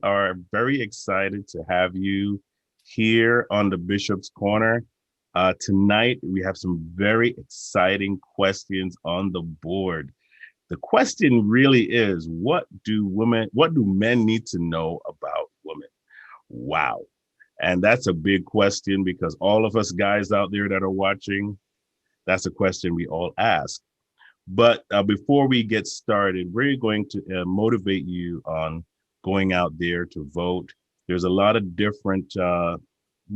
are very excited to have you here on the Bishop's Corner. Tonight, we have some very exciting questions on the board. The question really is, what do men need to know about women? Wow. And that's a big question because all of us guys out there that are watching, that's a question we all ask. But before we get started, we're going to motivate you on going out there to vote. There's a lot of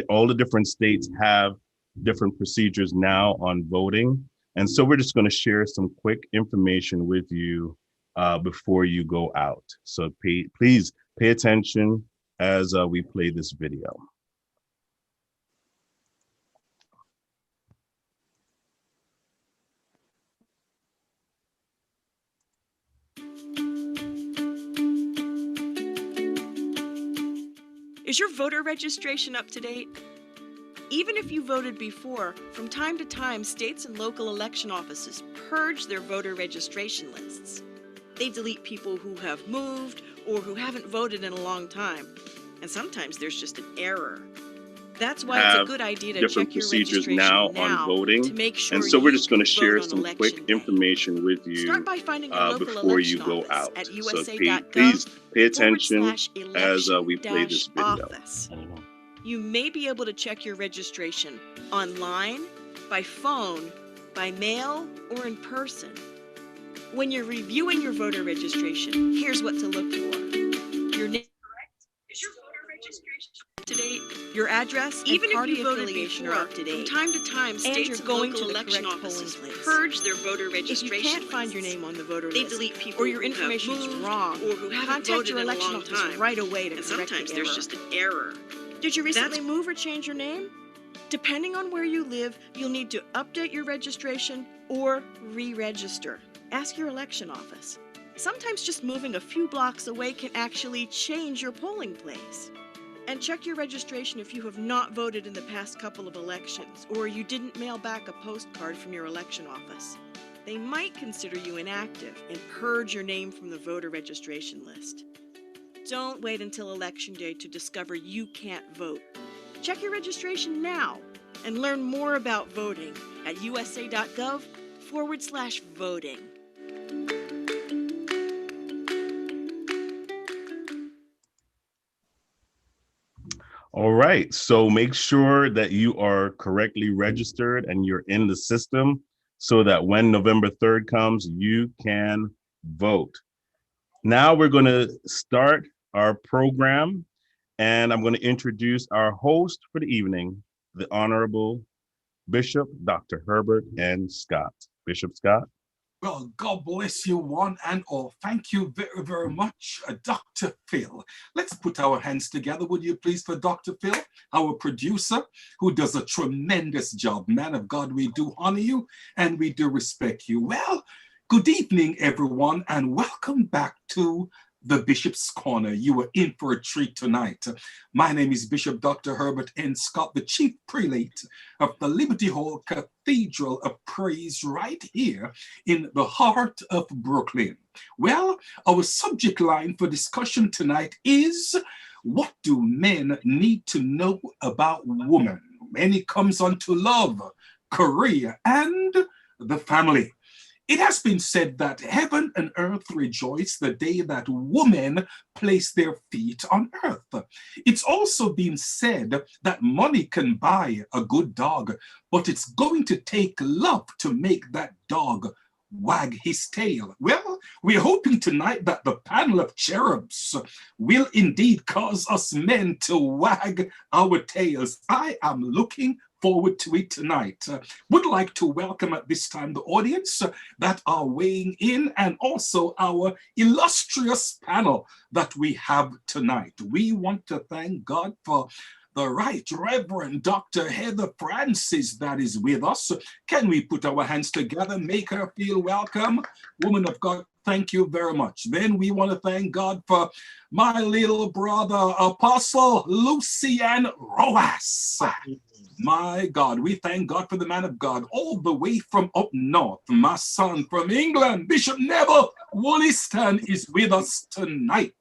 all the different states have different procedures now on voting. And so we're just going to share some quick information with you before you go out. So please pay attention as we play this video. Is your voter registration up to date? Even if you voted before, from time to time, states and local election offices purge their voter registration lists. They delete people who have moved or who haven't voted in a long time. And sometimes there's just an error. That's why it's a good idea to check your registration now on voting, to make sure and so we're just going to you share vote on some quick election day. information with you Start by finding your local before you election go office out. at So usa.gov please pay attention as we play this video. office. You may be able to check your registration online, by phone, by mail, or in person. When you're reviewing your voter registration, here's what to look for. Your name. Is your voter registration up to date? Your address, even if you voted before, are up to date. From time to time, states and local election offices purge their voter registration. If you can't find your name on the voter list, they delete people, or your information is wrong, or who haven't voted your election office right away to correct the error. Sometimes there's just an error. Did you recently move or change your name? Depending on where you live, you'll need to update your registration or re-register. Ask your election office. Sometimes just moving a few blocks away can actually change your polling place. And check your registration if you have not voted in the past couple of elections, or you didn't mail back a postcard from your election office. They might consider you inactive and purge your name from the voter registration list. Don't wait until Election Day to discover you can't vote. Check your registration now and learn more about voting at usa.gov/voting. All right, so make sure that you are correctly registered and you're in the system so that when November 3rd comes, you can vote. Now we're going to start our program, and I'm going to introduce our host for the evening, the Honorable Bishop Dr. Herbert N. Scott. Bishop Scott. Well, God bless you one and all. Thank you very, very much, Dr. Phil. Let's put our hands together, would you please, for Dr. Phil, our producer, who does a tremendous job. Man of God, we do honor you and we do respect you. Well, good evening, everyone, and welcome back to the Bishop's Corner. You are in for a treat tonight. My name is Bishop Dr. Herbert N. Scott, the Chief Prelate of the Liberty Hall Cathedral of Praise right here in the heart of Brooklyn. Well, our subject line for discussion tonight is, what do men need to know about women when it comes on to love, career, and the family? It has been said that heaven and earth rejoice the day that women place their feet on earth. It's also been said that money can buy a good dog, but it's going to take love to make that dog wag his tail. Well, we're hoping tonight that the panel of cherubs will indeed cause us men to wag our tails. I am looking forward to it tonight. Would like to welcome at this time the audience that are weighing in, and also our illustrious panel that we have tonight. We want to thank God for the Right Reverend Dr. Heather Francis that is with us. Can we put our hands together, make her feel welcome? Woman of God, thank you very much. Then we want to thank God for my little brother, Apostle Lucian Roas. My God, we thank God for the man of God all the way from up north. My son from England, Bishop Neville Wollaston, is with us tonight.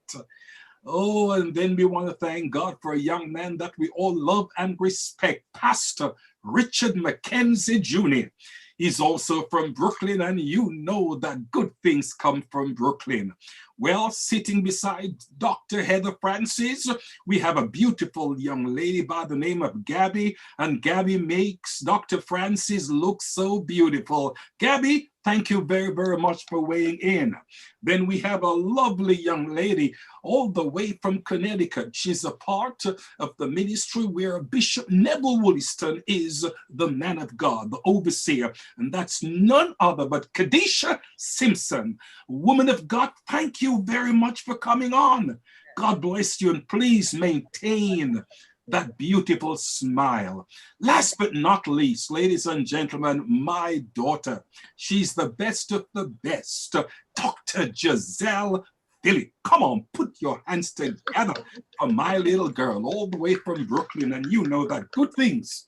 Oh, and then we want to thank God for a young man that we all love and respect, Pastor Richard McKenzie Jr. He's also from Brooklyn, and you know that good things come from Brooklyn. Well, sitting beside Dr. Heather Francis, we have a beautiful young lady by the name of Gabby, and Gabby makes Dr. Francis look so beautiful. Gabby, thank you very, very much for weighing in. Then we have a lovely young lady all the way from Connecticut. She's a part of the ministry where Bishop Neville Wollaston is the man of God, the overseer, and that's none other but Kadesha Simpson. Woman of God, thank you very much for coming on. God bless you, and please maintain that beautiful smile. Last but not least, ladies and gentlemen, my daughter. She's the best of the best, Dr. Gizelle Phillip. Come on, put your hands together for my little girl, all the way from Brooklyn, and you know that good things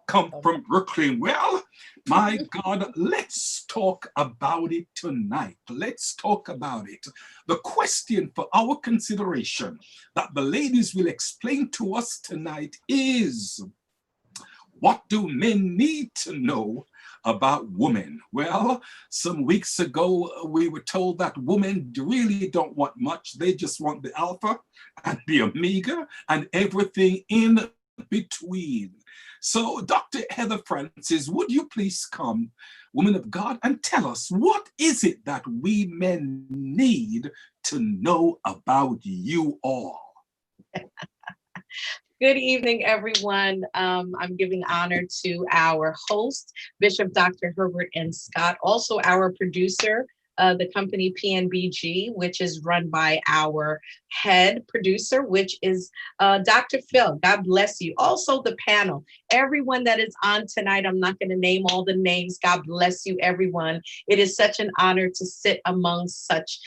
come from Brooklyn. Well, my God, let's talk about it tonight. Let's talk about it. The question for our consideration that the ladies will explain to us tonight is, what do men need to know about women? Well, some weeks ago, we were told that women really don't want much. They just want the alpha and the omega and everything in between. So, Dr. Heather Francis, would you please come, woman of God, and tell us, what is it that we men need to know about you all? Good evening, everyone. I'm giving honor to our host, Bishop Dr. Herbert N. Scott, also our producer, the company PNBG, which is run by our head producer, which is Dr. Phil. God bless you. Also the panel, everyone that is on tonight. I'm not going to name all the names. God bless you, everyone. It is such an honor to sit among such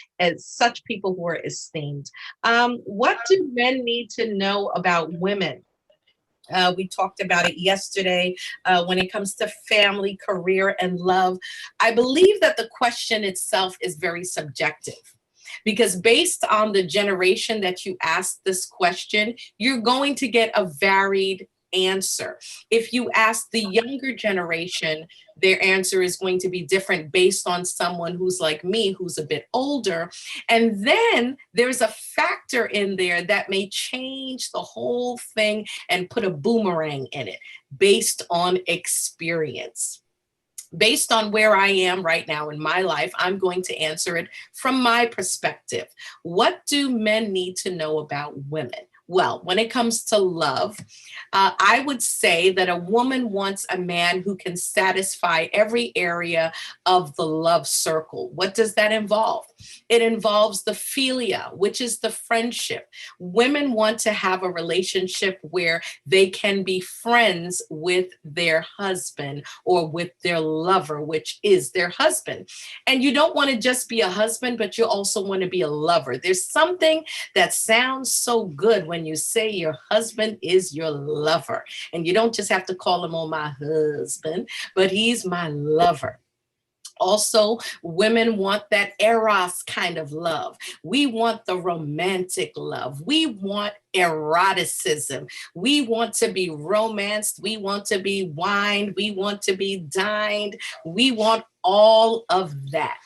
people who are esteemed. What do men need to know about women? We talked about it yesterday when it comes to family, career, and love. I believe that the question itself is very subjective, because based on the generation that you ask this question, you're going to get a varied answer. If you ask the younger generation, their answer is going to be different based on someone who's like me, who's a bit older. And then there's a factor in there that may change the whole thing and put a boomerang in it based on experience. Based on where I am right now in my life, I'm going to answer it from my perspective. What do men need to know about women? Well, when it comes to love, I would say that a woman wants a man who can satisfy every area of the love circle. What does that involve? It involves the philia, which is the friendship. Women want to have a relationship where they can be friends with their husband or with their lover, which is their husband. And you don't want to just be a husband, but you also want to be a lover. There's something that sounds so good when you say your husband is your lover. And you don't just have to call him, oh, my husband, but he's my lover. Also, women want that eros kind of love. We want the romantic love. We want eroticism. We want to be romanced. We want to be wined. We want to be dined. We want all of that.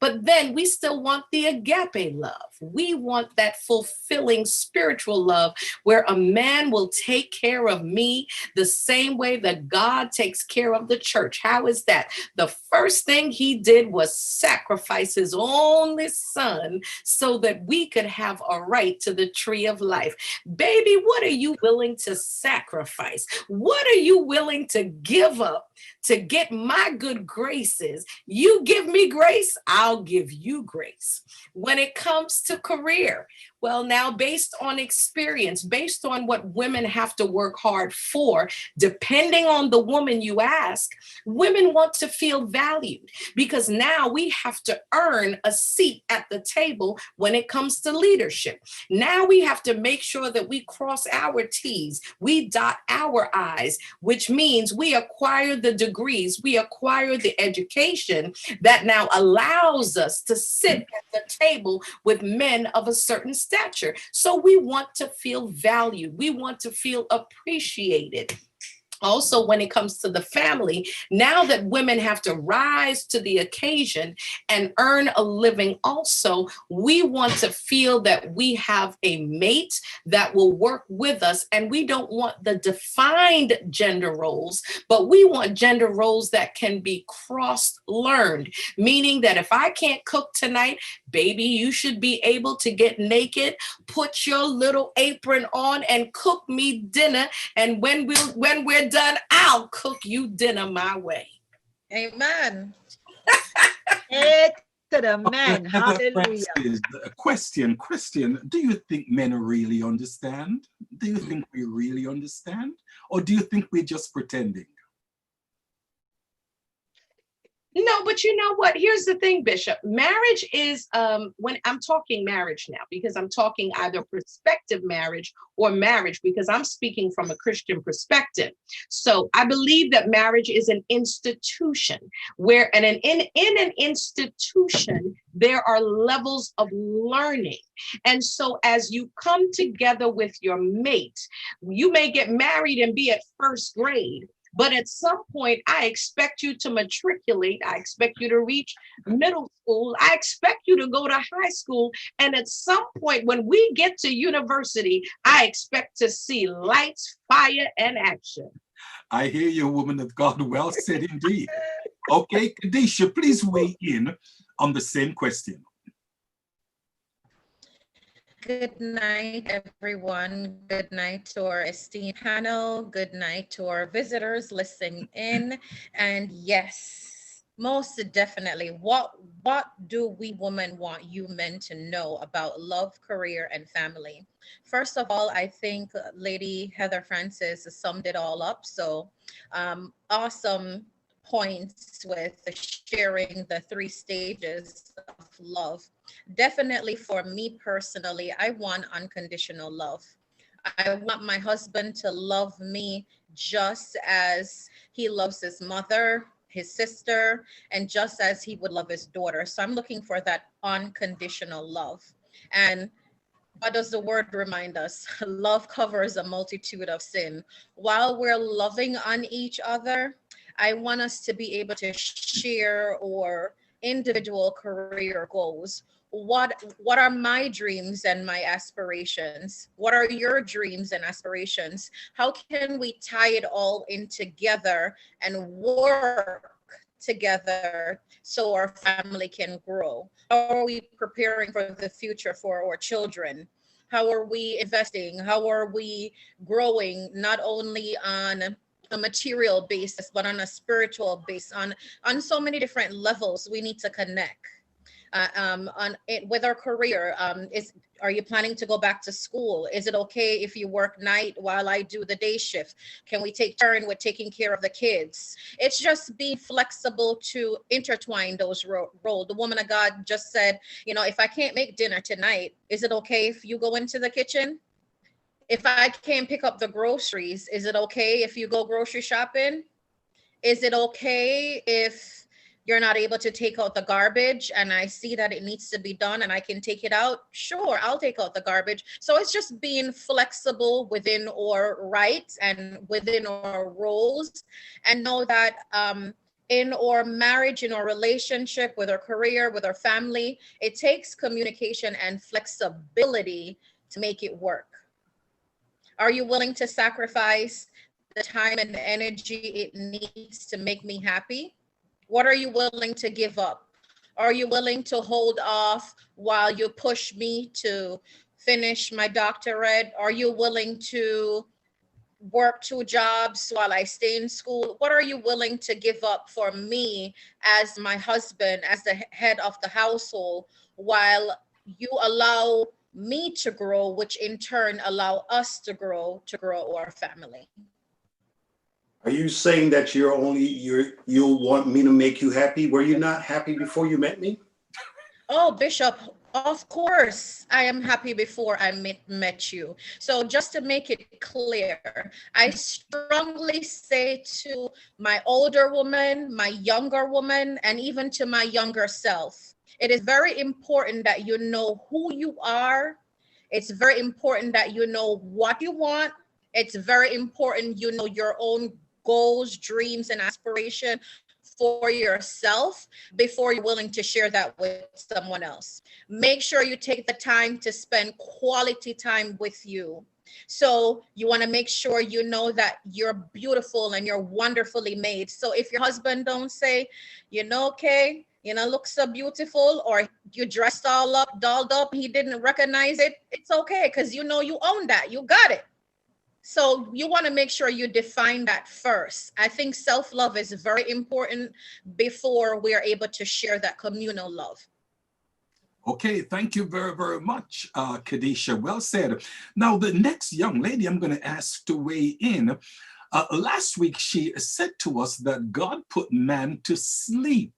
But then we still want the agape love. We want that fulfilling spiritual love where a man will take care of me the same way that God takes care of the church. How is that? The first thing he did was sacrifice his only son so that we could have a right to the tree of life. Baby, what are you willing to sacrifice? What are you willing to give up to get my good graces? You give me grace, I'll give you grace. When it comes to career, well, now based on experience, based on what women have to work hard for, depending on the woman you ask, women want to feel valued because now we have to earn a seat at the table when it comes to leadership. Now we have to make sure that we cross our T's, we dot our I's, which means we acquire the degrees, we acquire the education that now allows us to sit at the table with men of a certain status. stature. So we want to feel valued. We want to feel appreciated. Also, when it comes to the family, now that women have to rise to the occasion and earn a living, also, we want to feel that we have a mate that will work with us. And we don't want the defined gender roles, but we want gender roles that can be cross-learned, meaning that if I can't cook tonight, baby, you should be able to get naked, put your little apron on, and cook me dinner. And when we're done, I'll cook you dinner my way. Amen. Hey, to the man. Heather Hallelujah. Francis, a question. Do you think men really understand? Do you think we really understand? Or do you think we're just pretending? No, but you know what? Here's the thing, Bishop. Marriage is, when I'm talking marriage now, because I'm talking either prospective marriage or marriage, because I'm speaking from a Christian perspective. So I believe that marriage is an institution where, and in an institution, there are levels of learning. And so as you come together with your mate, you may get married and be at first grade. But at some point, I expect you to matriculate. I expect you to reach middle school. I expect you to go to high school. And at some point, when we get to university, I expect to see lights, fire, and action. I hear you, woman of God. Well said indeed. Okay, Kadesha, please weigh in on the same question. Good night, everyone. Good night to our esteemed panel. Good night to our visitors listening in. And yes, most definitely, what do we women want you men to know about love, career, and family? First of all, I think Lady Heather Francis summed it all up. So awesome points with sharing the 3 stages of love. Definitely for me personally, I want unconditional love. I want my husband to love me just as he loves his mother, his sister, and just as he would love his daughter. So I'm looking for that unconditional love. And what does the word remind us? Love covers a multitude of sin. While we're loving on each other, I want us to be able to share our individual career goals. What are my dreams and my aspirations? What are your dreams and aspirations? How can we tie it all in together and work together so our family can grow? How are we preparing for the future for our children? How are we investing? How are we growing, not only on a material basis, but on a spiritual base, on so many different levels? We need to connect. On it with our career. Are you planning to go back to school? Is it okay if you work night while I do the day shift? Can we take turn with taking care of the kids? It's just being flexible to intertwine those roles. The woman of God just said, if I can't make dinner tonight, is it okay if you go into the kitchen? If I can't pick up the groceries, is it okay if you go grocery shopping? Is it okay if you're not able to take out the garbage and I see that it needs to be done and I can take it out? Sure, I'll take out the garbage. So it's just being flexible within our rights and within our roles, and know that in our marriage, in our relationship, with our career, with our family, it takes communication and flexibility to make it work. Are you willing to sacrifice the time and energy it needs to make me happy? What are you willing to give up? Are you willing to hold off while you push me to finish my doctorate? Are you willing to work 2 jobs while I stay in school? What are you willing to give up for me as my husband, as the head of the household, while you allow me to grow, which in turn allow us to grow our family? Are you saying that you'll want me to make you happy? Were you not happy before you met me? Oh, Bishop, of course I am happy before I met you. So just to make it clear, I strongly say to my older woman, my younger woman, and even to my younger self, it is very important that you know who you are It's very important that you know what you want. It's very important you know your own goals, dreams, and aspiration for yourself before you're willing to share that with someone else. Make sure you take the time to spend quality time with you. So you want to make sure you know that you're beautiful and you're wonderfully made. So if your husband don't say, okay, look so beautiful, or you dressed all up, dolled up, he didn't recognize it, it's okay, because you own that, you got it. So you want to make sure you define that first. I think self-love is very important before we are able to share that communal love. Okay, thank you very, very much, Kadesha. Well said. Now, the next young lady I'm going to ask to weigh in. Last week, she said to us that God put man to sleep.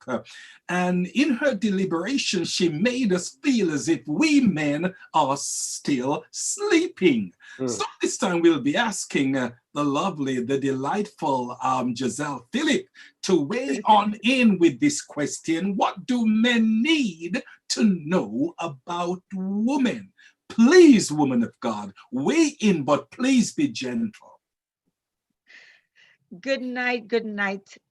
And in her deliberation, she made us feel as if we men are still sleeping. So this time we'll be asking the lovely, the delightful Gizelle Phillip to weigh on in with this question. What do men need to know about women? Please, woman of God, weigh in, but please be gentle. Good night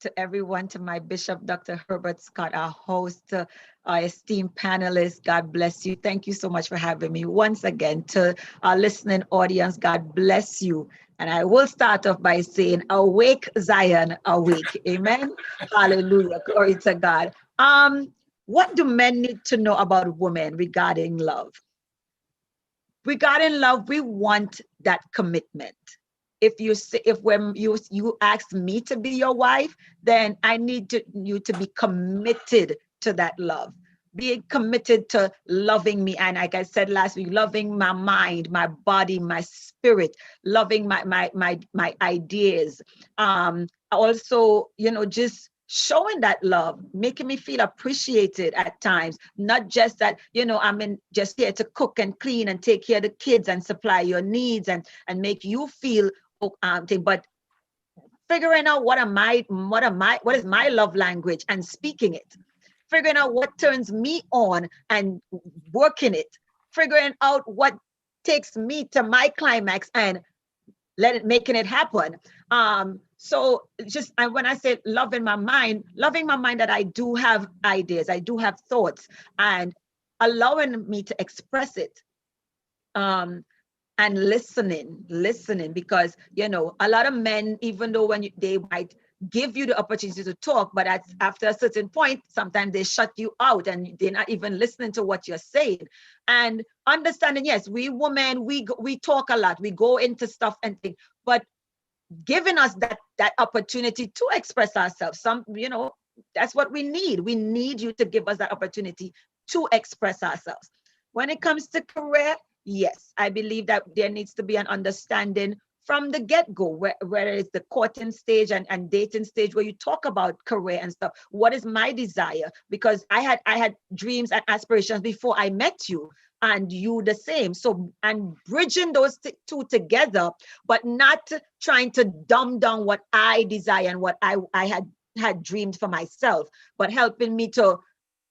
to everyone, to my Bishop, Dr. Herbert Scott, our host, our esteemed panelists. God bless you. Thank you so much for having me once again. To our listening audience, God bless you. And I will start off by saying, awake, Zion, awake. Amen. Hallelujah. Glory to God. What do men need to know about women regarding love? Regarding love, we want that commitment. When you ask me to be your wife, then I need you to be committed to that love. Being committed to loving me, and like I said last week, loving my mind, my body, my spirit, loving my ideas. Also, just showing that love, making me feel appreciated at times, not just that, I'm just here to cook and clean and take care of the kids and supply your needs and make you feel but figuring out what is my love language and speaking it, figuring out what turns me on and working it, figuring out what takes me to my climax and making it happen. So just, and when I say loving my mind that I do have ideas, I do have thoughts, and allowing me to express it. And listening, because a lot of men, even though they might give you the opportunity to talk, but after a certain point, sometimes they shut you out and they're not even listening to what you're saying. And understanding, yes, we women, we talk a lot, we go into stuff and things, but giving us that opportunity to express ourselves, that's what we need. We need you to give us that opportunity to express ourselves. When it comes to career, yes, I believe that there needs to be an understanding from the get-go, whether it's the courting stage and dating stage, where you talk about career and stuff. What is my desire? Because I had dreams and aspirations before I met you, and you the same. So, and bridging those two together, but not trying to dumb down what I desire and what I had dreamed for myself, but helping me to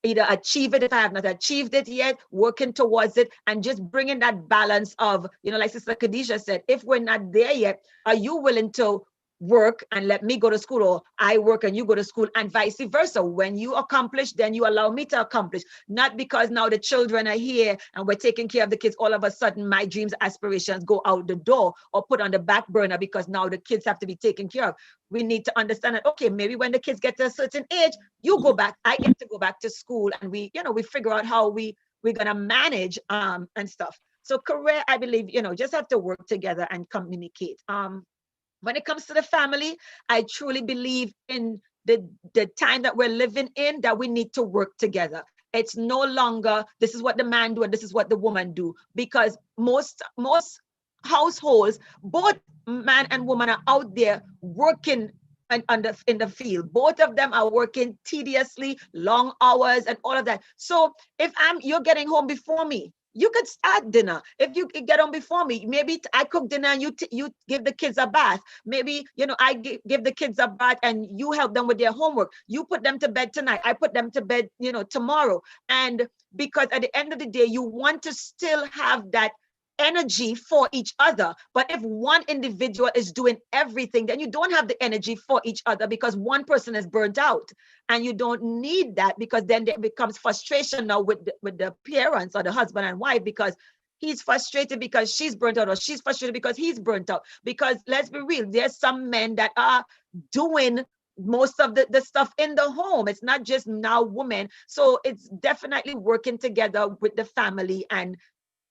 either achieve it if I have not achieved it yet, working towards it, and just bringing that balance of, like Sister Kadesha said, if we're not there yet, are you willing to work and let me go to school, or I work and you go to school, and vice versa? When you accomplish, then you allow me to accomplish. Not because now the children are here and we're taking care of the kids, all of a sudden my dreams, aspirations go out the door or put on the back burner because now the kids have to be taken care of. We need to understand that, okay, maybe when the kids get to a certain age, you go back, I get to go back to school, and we figure out how we're gonna manage and stuff. So career, I believe, just have to work together and communicate. When it comes to the family, I truly believe in the time that we're living in, that we need to work together. It's no longer, this is what the man do and this is what the woman do, because most households, both man and woman are out there working in the field. Both of them are working tediously, long hours and all of that. So if you're getting home before me, you could start dinner. If you get on before me, maybe I cook dinner and you give the kids a bath. Maybe, I give the kids a bath and you help them with their homework. You put them to bed tonight. I put them to bed, tomorrow. And because at the end of the day, you want to still have that energy for each other. But if one individual is doing everything, then you don't have the energy for each other because one person is burnt out. And you don't need that, because then there becomes frustration now with the parents or the husband and wife, because he's frustrated because she's burnt out, or she's frustrated because he's burnt out. Because let's be real, there's some men that are doing most of the stuff in the home. It's not just now women. So it's definitely working together with the family and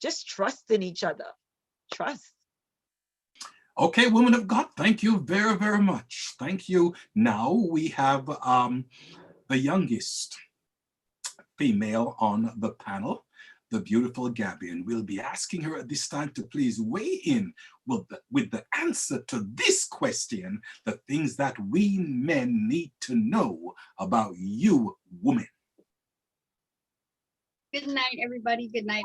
just trusting each other. Trust. Okay, woman of God, thank you very, very much. Thank you. Now we have the youngest female on the panel, the beautiful Gabby, and we'll be asking her at this time to please weigh in with the answer to this question, the things that we men need to know about you, woman. Good night, everybody. Good night.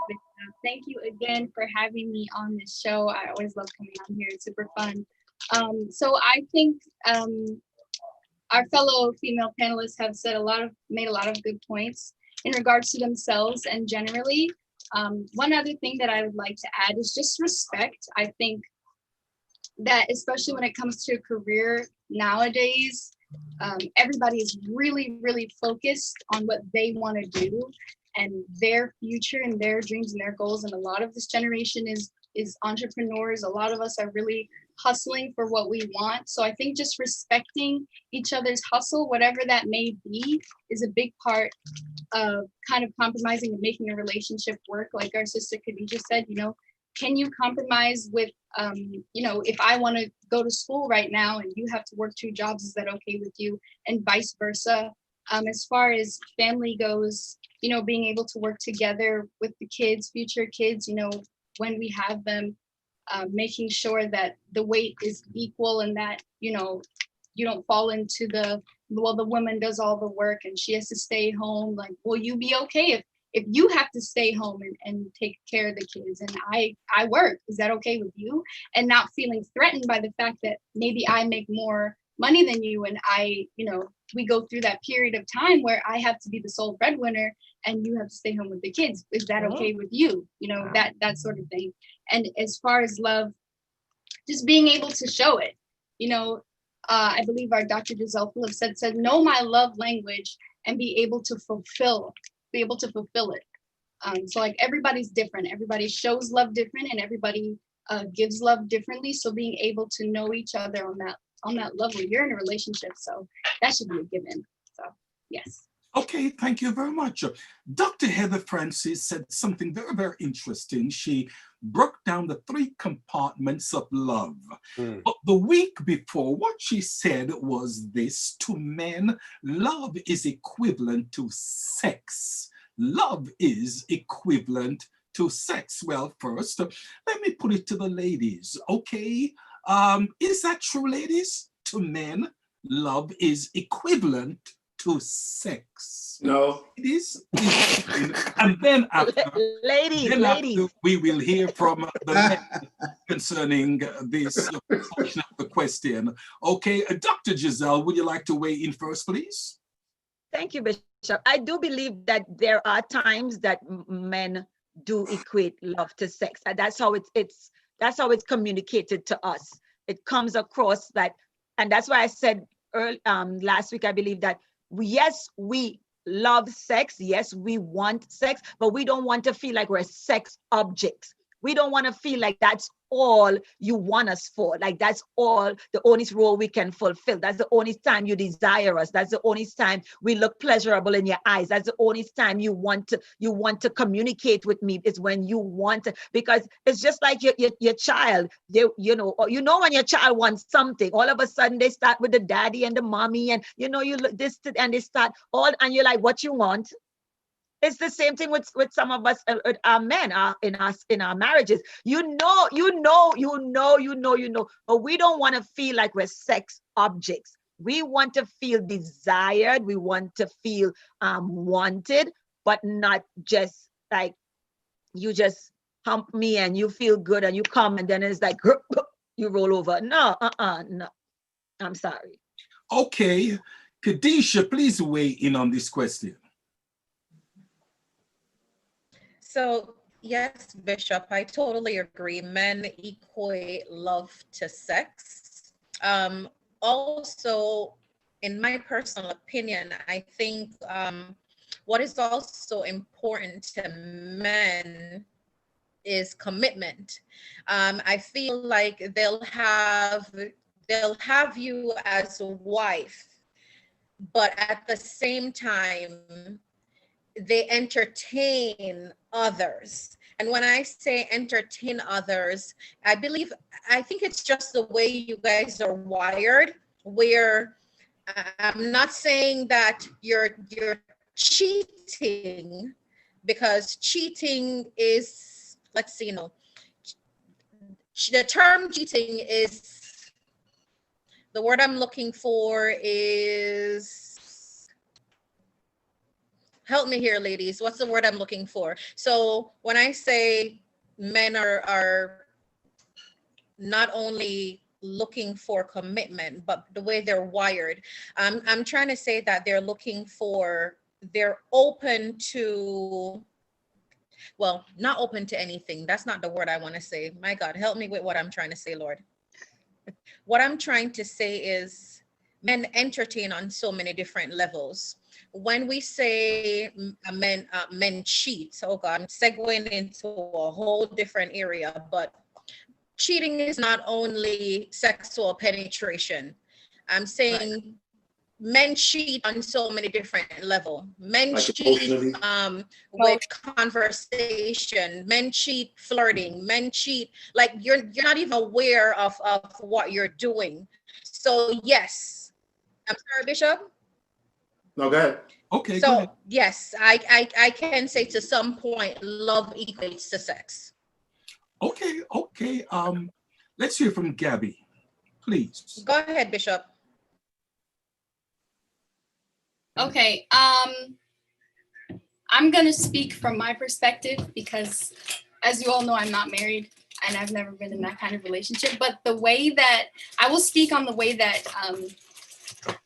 Thank you again for having me on this show. I always love coming on here. It's super fun. So I think our fellow female panelists have made a lot of good points in regards to themselves and generally. One other thing that I would like to add is just respect. I think that especially when it comes to a career nowadays, everybody is really, really focused on what they want to do and their future and their dreams and their goals. And a lot of this generation is entrepreneurs. A lot of us are really hustling for what we want. So I think just respecting each other's hustle, whatever that may be, is a big part of kind of compromising and making a relationship work. Like our sister Kadesha said, can you compromise with, if I want to go to school right now and you have to work 2 jobs, is that okay with you? And vice versa. As far as family goes, being able to work together with the kids, future kids, when we have them, making sure that the weight is equal and that, you don't fall into the woman does all the work and she has to stay home. Like, will you be okay if you have to stay home and take care of the kids and I work? Is that okay with you? And not feeling threatened by the fact that maybe I make more money than you and we go through that period of time where I have to be the sole breadwinner and you have to stay home with the kids. Is that okay with you? That sort of thing. And as far as love, just being able to show it. I believe our Dr. Gizelle Phillip said, know my love language and be able to fulfill it. So like everybody's different. Everybody shows love different and everybody gives love differently. So being able to know each other on that level, you're in a relationship. So that should be a given. So yes. Okay, thank you very much. Dr. Heather Francis said something very, very interesting. She broke down the 3 compartments of love. But the week before, what she said was this: to men, love is equivalent to sex. Love is equivalent to sex. Well, first, let me put it to the ladies, okay? Is that true, ladies? To men, love is equivalent to sex. No. It is. And then after, ladies, we will hear from the men concerning this portion of the question. Okay, Dr. Gizelle, would you like to weigh in first, please? Thank you, Bishop. I do believe that there are times that men do equate love to sex. And that's how it's communicated to us. It comes across that, and that's why I said last week, I believe that yes, we love sex. Yes, we want sex, but we don't want to feel like we're sex objects. We don't want to feel like that's all you want us for. Like that's all the only role we can fulfill. That's the only time you desire us. That's the only time we look pleasurable in your eyes. That's the only time you want to communicate with me is when you want to, because it's just like your child. You know when your child wants something, all of a sudden they start with the daddy and the mommy, and you look this and they start all, and you're like, what you want? It's the same thing with some of us, our men, in our marriages. You know, but we don't want to feel like we're sex objects. We want to feel desired. We want to feel wanted, but not just like you just hump me and you feel good and you come and then it's like you roll over. No, no. I'm sorry. Okay, Kadesha, please weigh in on this question. So Yes, Bishop, I totally agree. Men equate love to sex. Also, in my personal opinion, I think what is also important to men is commitment. I feel like they'll have you as a wife, but at the same time, they entertain others. And when I say entertain others, I think it's just the way you guys are wired, where I'm not saying that you're cheating, because cheating is, let's see, the term cheating is, the word I'm looking for is, help me here, ladies. What's the word I'm looking for? So when I say men are not only looking for commitment, but the way they're wired, I'm trying to say that they're open to, well, not open to anything. That's not the word I want to say. My God, help me with what I'm trying to say, Lord. What I'm trying to say is men entertain on so many different levels. When we say men cheat, oh God, I'm segueing into a whole different area, but cheating is not only sexual penetration. I'm saying men cheat on so many different levels. Men Like cheat emotionally? with conversation. Men cheat flirting. Men cheat, like you're not even aware of what you're doing. So yes, I'm sorry, Bishop. No, go ahead. Okay, go ahead. So yes, I can say to some point, love equates to sex. Okay, okay. Let's hear from Gabby, please. Go ahead, Bishop. Okay, I'm gonna speak from my perspective because, as you all know, I'm not married and I've never been in that kind of relationship. But the way that I will speak on the way that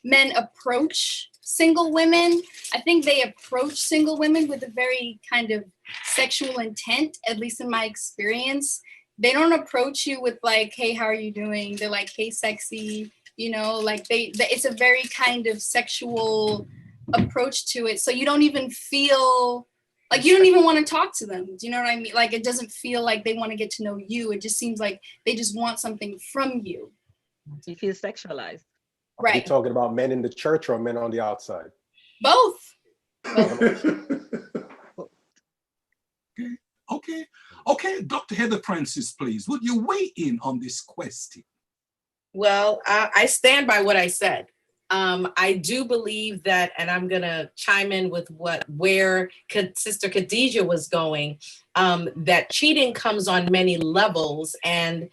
men approach single women, I think they approach single women with a very kind of sexual intent, at least in my experience. They don't approach you with like, hey, how are you doing? They're like, hey, sexy, you know, like it's a very kind of sexual approach to it. So you don't even feel like, you don't even want to talk to them. Do you know what I mean? Like, it doesn't feel like they want to get to know you. It just seems like they just want something from you. You feel sexualized. Are you Right. talking about men in the church or men on the outside? Both. Okay, okay. Dr. Heather Francis, please, would you weigh in on this question? Well, I stand by what I said. I do believe that, and I'm gonna chime in with where Sister Kadesha was going, that cheating comes on many levels, and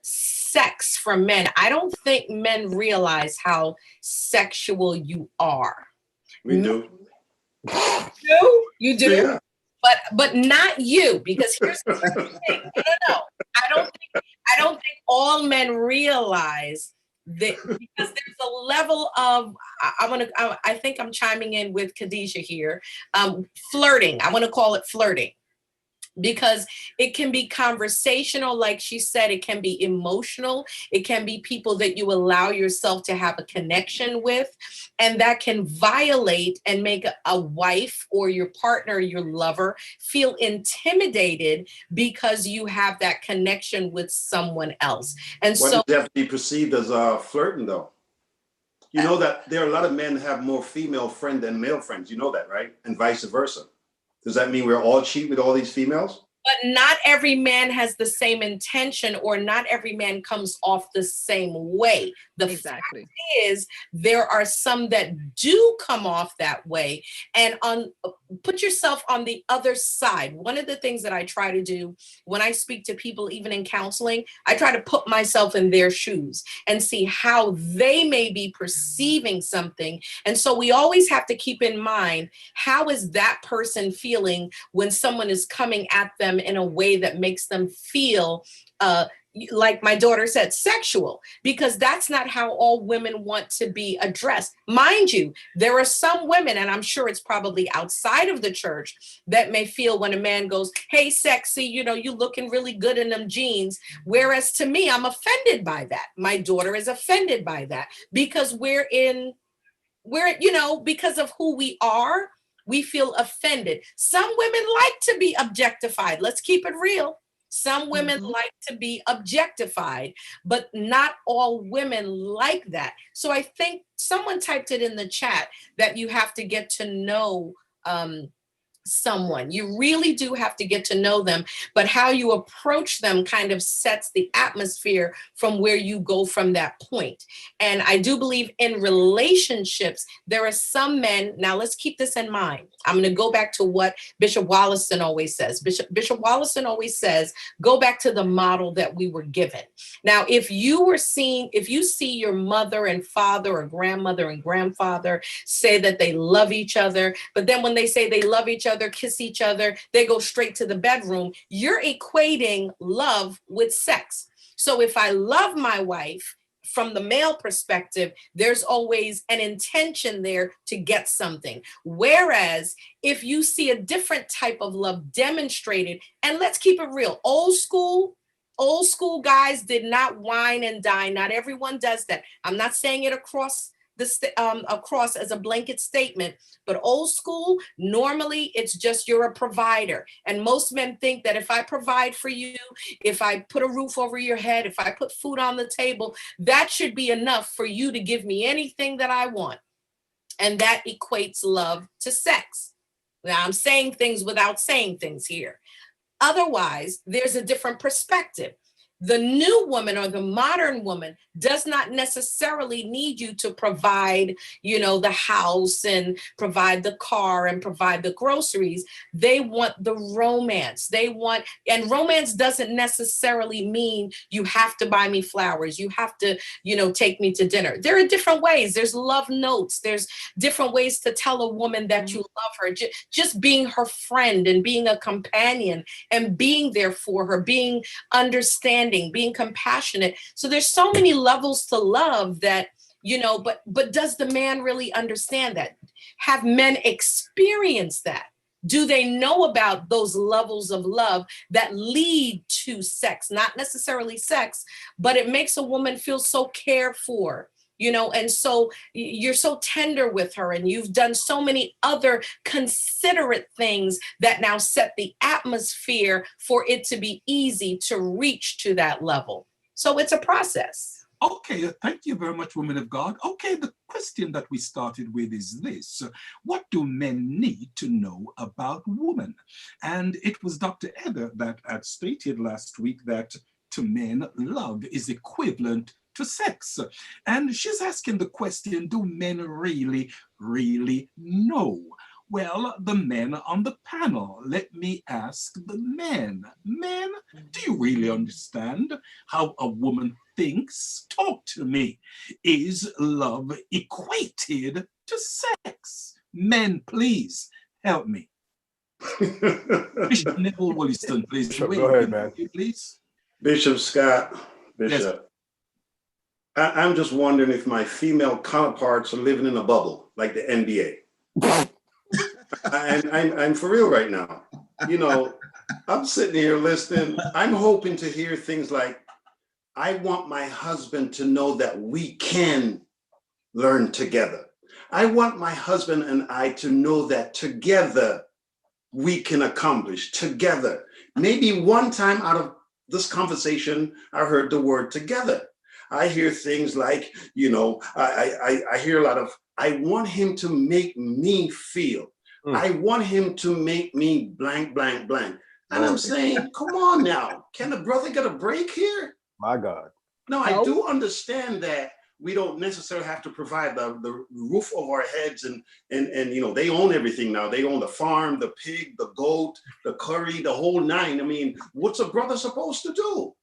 sex for men. I don't think men realize how sexual you are. We do. You do? Yeah. But not you, because here's the thing. No. I don't think all men realize that, because there's a level of, I think I'm chiming in with Kadesha here. Flirting. I want to call it flirting, because it can be conversational, like she said, it can be emotional, it can be people that you allow yourself to have a connection with, and that can violate and make a wife or your partner, your lover, feel intimidated because you have that connection with someone else. And Why so does it have to be perceived as flirting, though? You know that there are a lot of men who have more female friends than male friends. You know that, right? And vice versa. Does that mean we're all cheat with all these females? But not every man has the same intention, or not every man comes off the same way. The fact is, there are some that do come off that way. And put yourself on the other side. One of the things that I try to do when I speak to people, even in counseling, I try to put myself in their shoes and see how they may be perceiving something. And so we always have to keep in mind, how is that person feeling when someone is coming at them in a way that makes them feel like my daughter said, sexual, because that's not how all women want to be addressed. Mind you, there are some women, and I'm sure it's probably outside of the church, that may feel when a man goes, hey, sexy, you know, you looking really good in them jeans. Whereas to me, I'm offended by that. My daughter is offended by that because you know, because of who we are, we feel offended. Some women like to be objectified. Let's keep it real. Some women like to be objectified, but not all women like that. So I think someone typed it in the chat that you have to get to know someone. You really do have to get to know them, but how you approach them kind of sets the atmosphere from where you go from that point. And I do believe in relationships, there are some men, now let's keep this in mind. I'm going to go back to what Bishop Wollaston always says. Bishop Wollaston always says, go back to the model that we were given. Now, if you see your mother and father or grandmother and grandfather say that they love each other, but then when they say they love each other, kiss each other, they go straight to the bedroom, you're equating love with sex. So if I love my wife, from the male perspective, there's always an intention there to get something. Whereas if you see a different type of love demonstrated, and let's keep it real, old school guys did not wine and dine. Not everyone does that. I'm not saying it across as a blanket statement, but old school, normally it's just you're a provider. And most men think that if I provide for you, if I put a roof over your head, if I put food on the table, that should be enough for you to give me anything that I want. And that equates love to sex. Now I'm saying things without saying things here. Otherwise, there's a different perspective. The new woman or the modern woman does not necessarily need you to provide, you know, the house and provide the car and provide the groceries. They want the romance. And romance doesn't necessarily mean you have to buy me flowers. You have to, you know, take me to dinner. There are different ways. There's love notes. There's different ways to tell a woman that you love her. Just being her friend and being a companion and being there for her, being understanding, being compassionate. So there's so many levels to love that, you know, but does the man really understand that? Have men experienced that? Do they know about those levels of love that lead to sex? Not necessarily sex, but it makes a woman feel so cared for, you know, and so you're so tender with her and you've done so many other considerate things that now set the atmosphere for it to be easy to reach to that level. So it's a process. Okay, thank you very much, woman of God. Okay, the question that we started with is this. What do men need to know about women? And it was Dr. Heather that had stated last week that to men, love is equivalent to sex. And she's asking the question, do men really know? Well, the men on the panel, let me ask the men. Men, do you really understand how a woman thinks? Talk to me. Is love equated to sex? Men, please help me. Bishop Neville Williston, please. Bishop, go ahead, man. Please. Bishop Scott, Bishop. Yes. I'm just wondering if my female counterparts are living in a bubble like the NBA. I'm for real right now. You know, I'm sitting here listening. I'm hoping to hear things like, I want my husband to know that we can learn together. I want my husband and I to know that together we can accomplish together. Maybe one time out of this conversation, I heard the word together. I hear things like, you know, I hear a lot of, I want him to make me feel. I want him to make me blank, blank, blank. And I'm saying, come on now, can the brother get a break here? My God. No, I do understand that we don't necessarily have to provide the roof over our heads and you know, they own everything now. They own the farm, the pig, the goat, the curry, the whole nine. I mean, what's a brother supposed to do?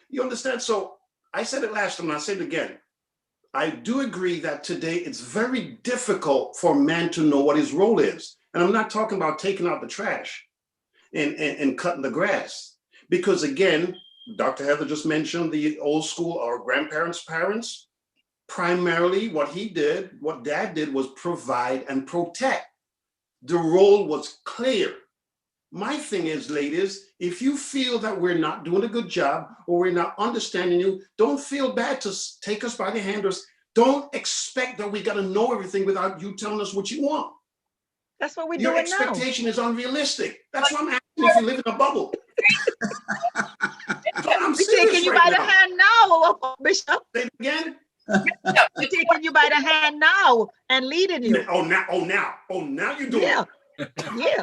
You understand? So I said it last time, and I say it again. I do agree that today it's very difficult for a man to know what his role is. And I'm not talking about taking out the trash and cutting the grass. Because again, Dr. Heather just mentioned the old school, our grandparents' parents. Primarily what dad did was provide and protect. The role was clear. My thing is, ladies, if you feel that we're not doing a good job or we're not understanding you, don't feel bad to take us by the hand. Or don't expect that we got to know everything without you telling us what you want. That's what we're Your doing now. expectation is unrealistic. That's why I'm asking if you live in a bubble. I'm We're serious taking you right by the now. hand now, Bishop. Say it again. We're taking you by the hand now and leading you. Oh, now you're doing Yeah. it. Yeah.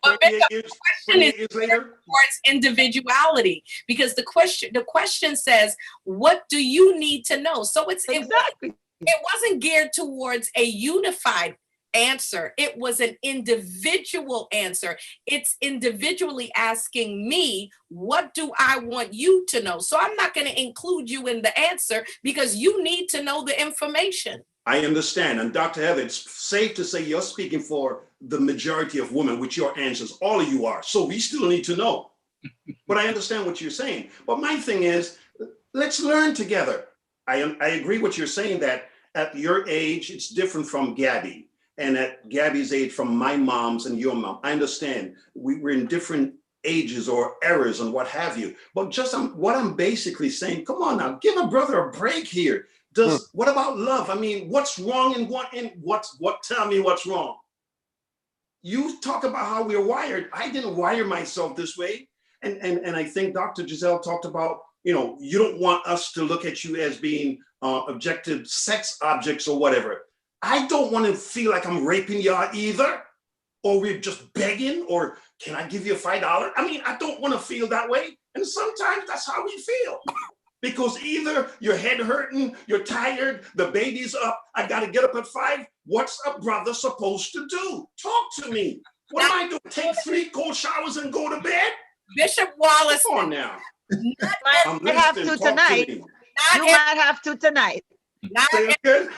But 28 years, 28 years later. towards individuality, because the question says, what do you need to know? So Exactly. it wasn't geared towards a unified answer. It was an individual answer. It's individually asking me, what do I want you to know? So I'm not going to include you in the answer because you need to know the information. I understand. And Dr. Heather, it's safe to say you're speaking for the majority of women with your answers. All of you are. So we still need to know. But I understand what you're saying. But my thing is, let's learn together. I agree what you're saying, that at your age, it's different from Gabby. And at Gabby's age, from my mom's and your mom. I understand we're in different ages or eras and what have you. But just what I'm basically saying, come on now, give a brother a break here. What about love? I mean, what's wrong tell me what's wrong. You talk about how we're wired. I didn't wire myself this way. And I think Dr. Gizelle talked about, you don't want us to look at you as being objective sex objects or whatever. I don't want to feel like I'm raping y'all either, or we're just begging, or can I give you $5? I mean, I don't want to feel that way. And sometimes that's how we feel. Because either your head hurting, you're tired, the baby's up, I got to get up at 5. What's a brother supposed to do? Talk to me. What am I doing? Take 3 cold showers and go to bed? Bishop Wallace. Come on now. You might have to tonight. You might have to tonight. Not good.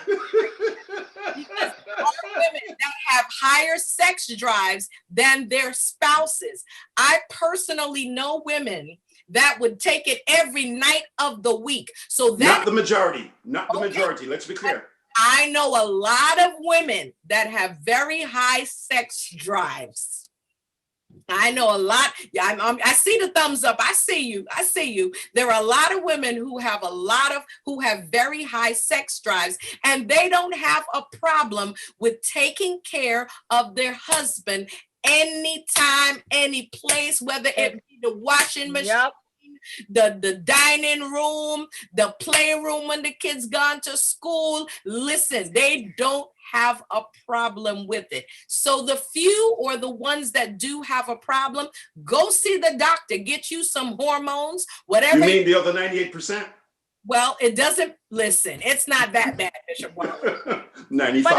Because all women that have higher sex drives than their spouses. I personally know women that would take it every night of the week. So that not the majority. Let's be clear. I know a lot of women that have very high sex drives. I know a lot. Yeah, I see the thumbs up. I see you. There are a lot of women who have very high sex drives, and they don't have a problem with taking care of their husband anytime, any place, whether it be the washing machine, the dining room, the playroom when the kids gone to school. Listen, they don't have a problem with it. So the few or the ones that do have a problem, go see the doctor, get you some hormones, whatever. You mean the other 98%? Well, it doesn't, listen, it's not that bad, Bishop. 95.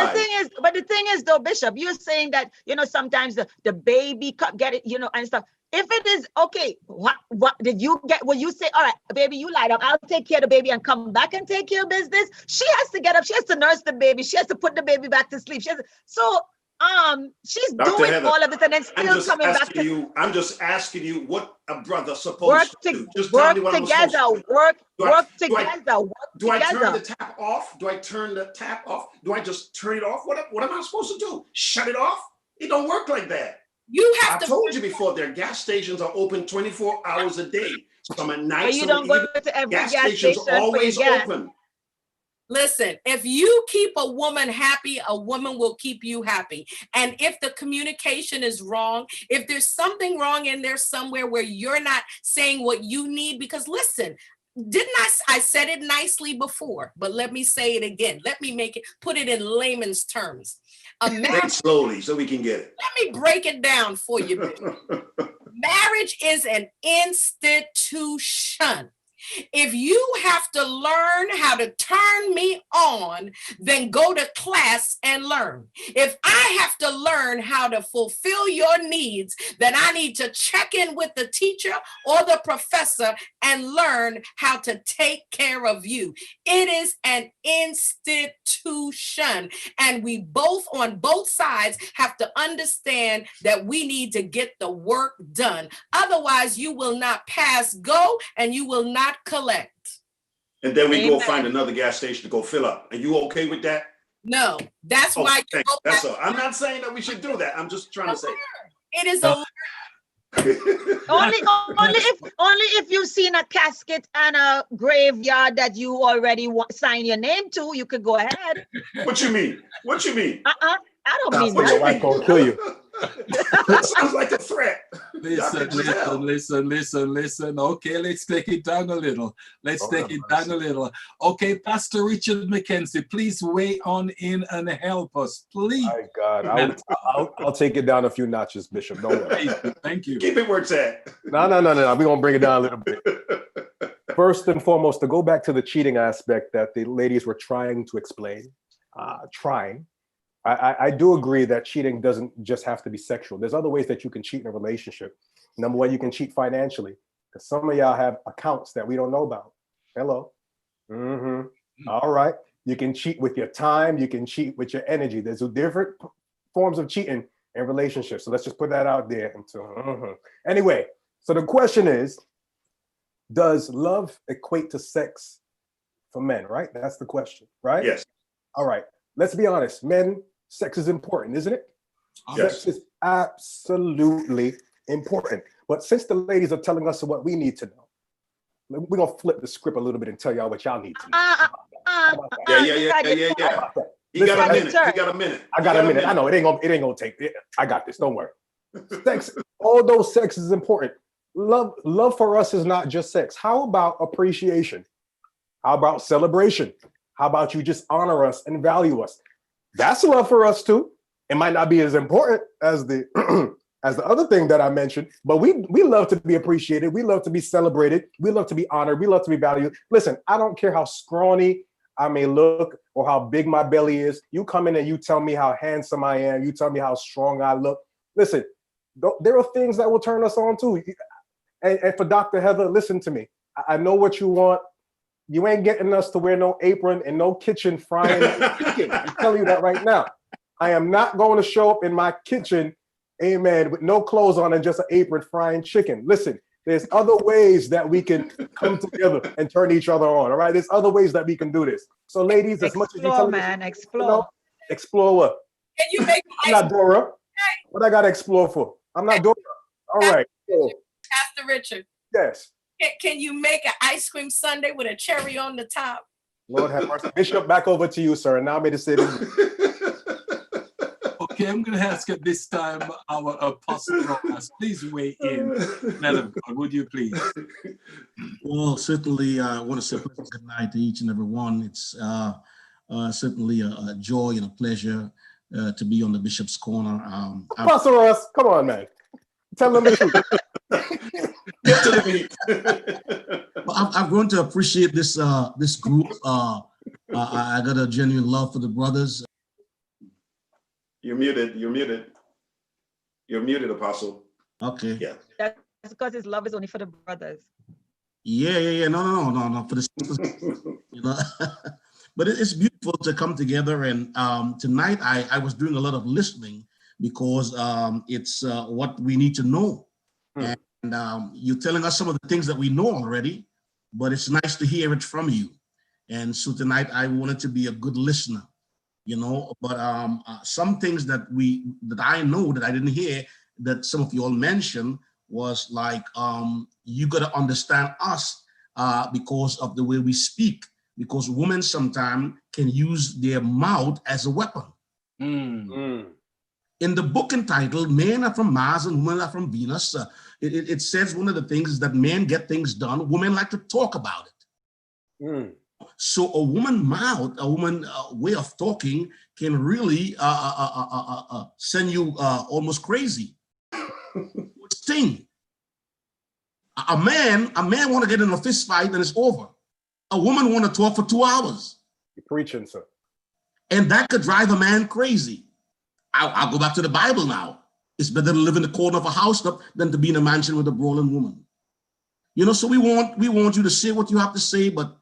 But the thing is though, Bishop, you're saying that, sometimes the baby get it, and stuff. If it is okay, what did you get? Will you say, all right, baby, you lie down, I'll take care of the baby and come back and take care of business? She has to get up, she has to nurse the baby, she has to put the baby back to sleep. She's Dr. doing Heather, all of it and then still coming back to I'm just asking you what a brother supposed to do. Just work tell me what I'm supposed to do. Work together. Do I turn the tap off? Do I just turn it off? What am I supposed to do? Shut it off? It don't work like that. I told you before, their gas stations are open 24 hours a day. Some at night, you don't go to every gas stations station always for your gas. open. Listen, if you keep a woman happy, a woman will keep you happy. And if the communication is wrong, if there's something wrong in there somewhere where you're not saying what you need, because listen, didn't I said it nicely before, but let me say it again. Let me put it in layman's terms. Say it slowly so we can get it. Let me break it down for you. Marriage is an institution. If you have to learn how to turn me on, then go to class and learn. If I have to learn how to fulfill your needs, then I need to check in with the teacher or the professor and learn how to take care of you. It is an institution, and we both on both sides have to understand that we need to get the work done. Otherwise, you will not pass go and you will not collect. And then we Amen. go find another gas station to go fill up. Are you okay with that? No, that's why you thanks. go That's back. all. I'm not saying that we should do that. I'm just trying to say. It is a only if you've seen a casket and a graveyard that you already sign your name to, you could go ahead. What you mean? What you mean? I don't mean Your that. wife gonna kill you. That sounds like a threat. Listen. Okay, let's take it down a little. Okay, Pastor Richard McKenzie, please weigh on in and help us, please. My God, I'll take it down a few notches, Bishop. Don't worry. Thank you. Keep it where it's at. No. We're gonna bring it down a little bit. First and foremost, to go back to the cheating aspect that the ladies were trying to explain, I do agree that cheating doesn't just have to be sexual. There's other ways that you can cheat in a relationship. Number one, you can cheat financially, because some of y'all have accounts that we don't know about. Hello. All right. You can cheat with your time. You can cheat with your energy. There's different forms of cheating in relationships. So let's just put that out there. Anyway, so the question is, does love equate to sex for men, right? That's the question, right? Yes. All right. Let's be honest. Men, sex is important, isn't it? Yes. Sex is absolutely important. But since the ladies are telling us what we need to know, we're going to flip the script a little bit and tell y'all what y'all need to know. Yeah. You got a minute. I got a minute. I know it ain't gonna take it. I got this. Don't worry. Sex, although sex is important, love for us is not just sex. How about appreciation? How about celebration? How about you just honor us and value us? That's love for us too. It might not be as important as the as the other thing that I mentioned, but we love to be appreciated. We love to be celebrated. We love to be honored. We love to be valued. Listen, I don't care how scrawny I may look or how big my belly is. You come in and you tell me how handsome I am. You tell me how strong I look. Listen, there are things that will turn us on too. And for Dr. Heather, listen to me. I know what you want. You ain't getting us to wear no apron and no kitchen frying chicken. I'm telling you that right now. I am not going to show up in my kitchen, amen, with no clothes on and just an apron frying chicken. Listen, there's other ways that we can come together and turn each other on, all right? There's other ways that we can do this. So ladies, as much as you tell me, explore. Explore what? Can you make I'm not Dora. What I got to explore for? I'm not Dora. All right. So, Pastor Richard, yes. can you make an ice cream sundae with a cherry on the top? Lord have mercy. Bishop, back over to you, sir. And now may the say Okay, I'm going to ask at this time our apostle, Rojas, please weigh in. Madam, would you please? Well, certainly I want to say good night to each and every one. It's certainly a joy and a pleasure to be on the Bishop's Corner. Apostle Ross, come on, man. Tell them the truth. Get to the meat. Well, I'm going to appreciate this this group. I got a genuine love for the brothers. You're muted, Apostle. Okay. Yeah. That's because his love is only for the brothers. Yeah. No. For the you know. But it's beautiful to come together. And tonight I was doing a lot of listening because it's what we need to know. And you're telling us some of the things that we know already, but it's nice to hear it from you. And so tonight I wanted to be a good listener, you know, but some things that I know that I didn't hear that some of you all mentioned was like, you got to understand us because of the way we speak, because women sometimes can use their mouth as a weapon. In the book entitled Men Are From Mars and Women Are From Venus, it says one of the things is that men get things done, women like to talk about it. So a woman's mouth, a woman's way of talking can really send you almost crazy. Sting. A man want to get in a fist fight and it's over. A woman want to talk for 2 hours. You're preaching, sir. And that could drive a man crazy. I'll go back to the Bible now. It's better to live in the corner of a house than to be in a mansion with a brawling woman. You know, so we want you to say what you have to say, but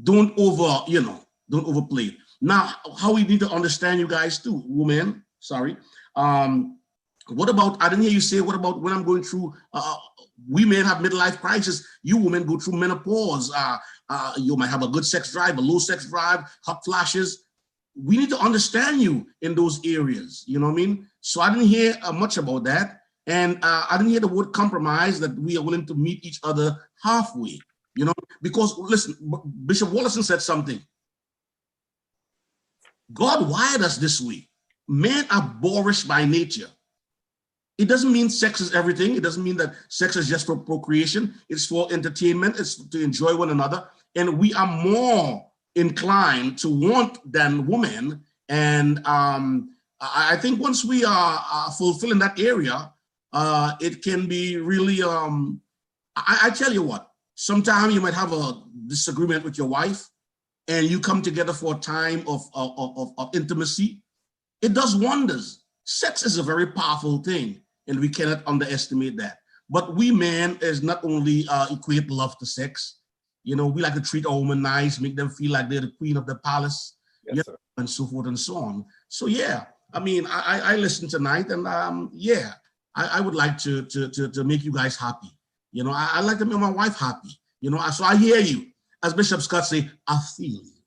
don't overplay it. Now, how we need to understand you guys too, women, sorry. What about, I didn't hear you say, what about when I'm going through, we men have midlife crisis, you women go through menopause, you might have a good sex drive, a low sex drive, hot flashes. We need to understand you in those areas, you know what I mean? So I didn't hear much about that. And I didn't hear the word compromise, that we are willing to meet each other halfway, you know? Because listen, Bishop Wallison said something. God wired us this way. Men are boorish by nature. It doesn't mean sex is everything. It doesn't mean that sex is just for procreation. It's for entertainment. It's to enjoy one another. And we are more inclined to want than women. And I think once we are fulfilling that area, it can be really, I tell you what, sometimes you might have a disagreement with your wife and you come together for a time of intimacy. It does wonders. Sex is a very powerful thing, and we cannot underestimate that. But we men is not only equate love to sex. You know, we like to treat a woman nice, make them feel like they're the queen of the palace, Yes, sir. and so forth and so on. So yeah, I mean, I listened tonight, and yeah, I would like to make you guys happy. You know, I like to make my wife happy. You know, so I hear you. As Bishop Scott say, I feel you.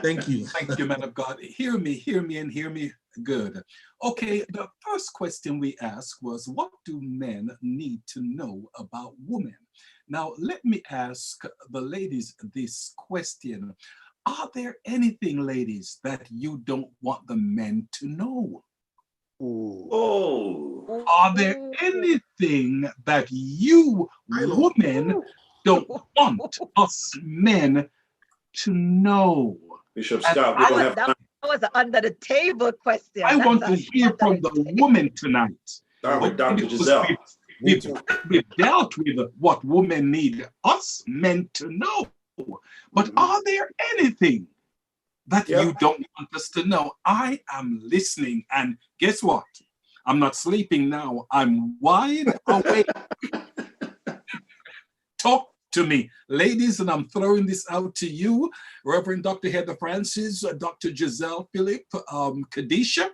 Thank you. Thank you, man of God. Hear me, and hear me good. Okay, the first question we asked was, what do men need to know about women? Now, let me ask the ladies this question. Are there anything, ladies, that you don't want the men to know? Oh. Are there anything that you women don't want us men to know? Bishop Scott, we don't have time. That was an under the table question. I want to hear from the woman tonight. Start with Dr. Gizelle. We've dealt with what women need us men to know. But are there anything that you don't want us to know? I am listening, and guess what? I'm not sleeping now. I'm wide awake. Talk to me, ladies, and I'm throwing this out to you, Reverend Dr. Heather Francis, Dr. Gizelle Phillip, Kadesha,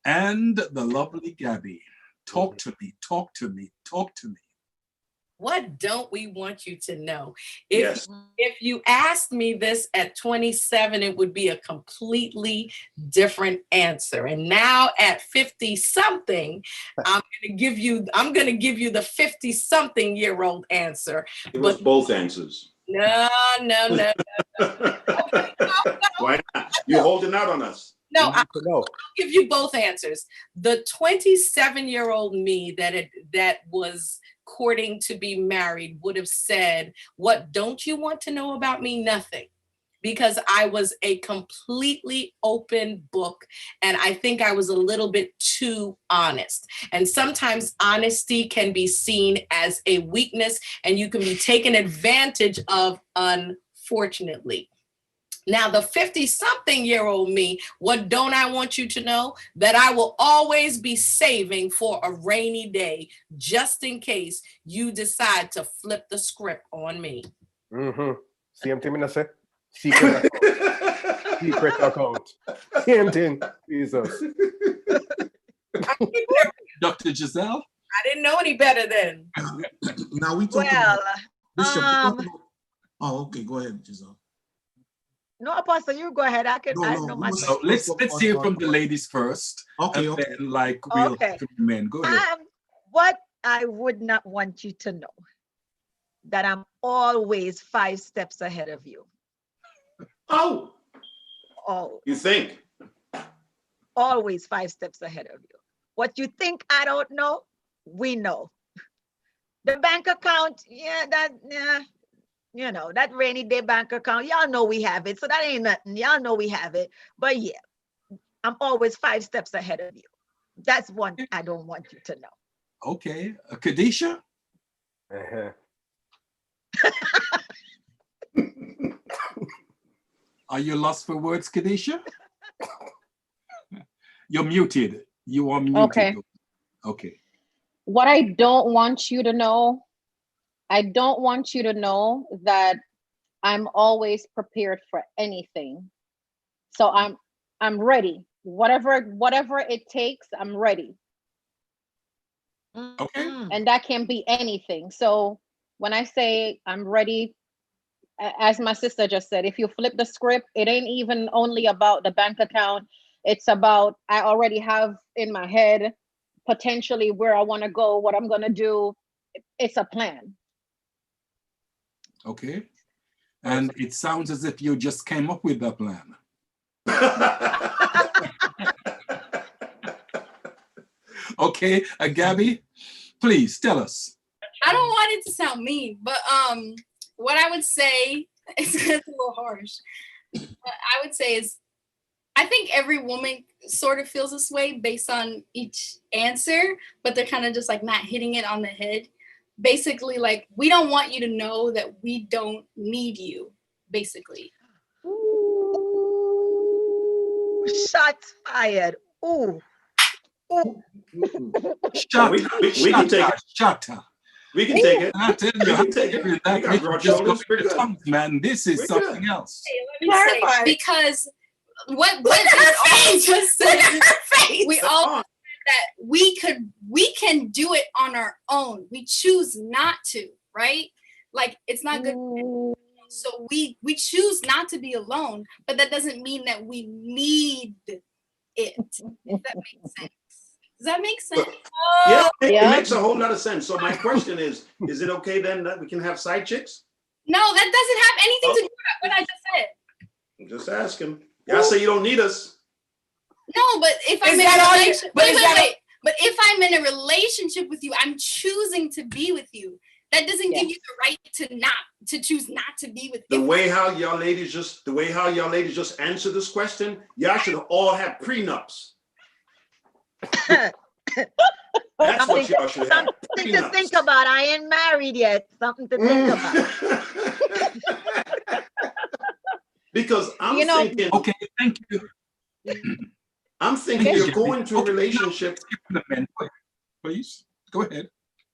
and the lovely Gabby. Talk to me, talk to me, talk to me. What don't we want you to know? If you asked me this at 27, it would be a completely different answer. And now at 50 something, I'm gonna give you the 50 something year old answer. Give us both answers. No. Why not? You're holding out on us. No, I'll give you both answers. The 27-year-old me that was courting to be married would have said, what don't you want to know about me? Nothing. Because I was a completely open book, and I think I was a little bit too honest. And sometimes honesty can be seen as a weakness, and you can be taken advantage of, unfortunately. Now, the 50-something-year-old me, what don't I want you to know? That I will always be saving for a rainy day, just in case you decide to flip the script on me. Same thing I say. Secret account. Same thing. Jesus. Dr. Gizelle? I didn't know any better then. Now we talk about Bishop. Oh, okay. Go ahead, Gizelle. No, Apostle, you go ahead. I know my. So let's hear from the ladies first. Okay. And then, we'll hear from the men. Go ahead. What I would not want you to know, that I'm always 5 steps ahead of you. Oh. You think? Always 5 steps ahead of you. What you think I don't know, we know. The bank account, you know, that rainy day bank account, y'all know we have it. So that ain't nothing. Y'all know we have it. But yeah, I'm always 5 steps ahead of you. That's one I don't want you to know. Okay. Kadesha? Uh-huh. Are you lost for words, Kadesha? You're muted. You are muted. Okay. Okay. What I don't want you to know, I don't want you to know that I'm always prepared for anything. So I'm ready. Whatever it takes, I'm ready. Okay. And that can be anything. So when I say I'm ready, as my sister just said, if you flip the script, it ain't even only about the bank account. It's about, I already have in my head potentially where I want to go, what I'm going to do. It's a plan. Okay. And it sounds as if you just came up with the plan. Okay, Gabby, please tell us. I don't want it to sound mean, but what I would say is a little harsh. What I would say is, I think every woman sort of feels this way based on each answer, but they're kind of just like not hitting it on the head. Basically, like, we don't want you to know that we don't need you, basically. Ooh, shots fired. Ooh. Ooh. Shut we can take it. Shut up. We can take it. I tell you, We can take it. We got broad shoulders. We're good. Tongues, man. This is something else. Hey, let me say, because what Gizelle just said, we all said that we can do it on our own. We choose not to, right? Like, it's not good. So we choose not to be alone, but that doesn't mean that we need it. If that makes sense. Does that make sense? Yeah, it makes a whole lot of sense. So my question is it okay then that we can have side chicks? No, that doesn't have anything to do with what I just said. I'm just asking. Y'all say you don't need us. No, but if I'm in a relationship, but if I'm in a relationship with you, I'm choosing to be with you. That doesn't give you the right to choose not to be with The you. way how y'all ladies just answer this question, y'all should all have prenups. That's what y'all should have. Something to think about. I ain't married yet. Something to think about. Because I'm thinking. Okay, thank you. I'm thinking you're going to a relationship. Please go ahead.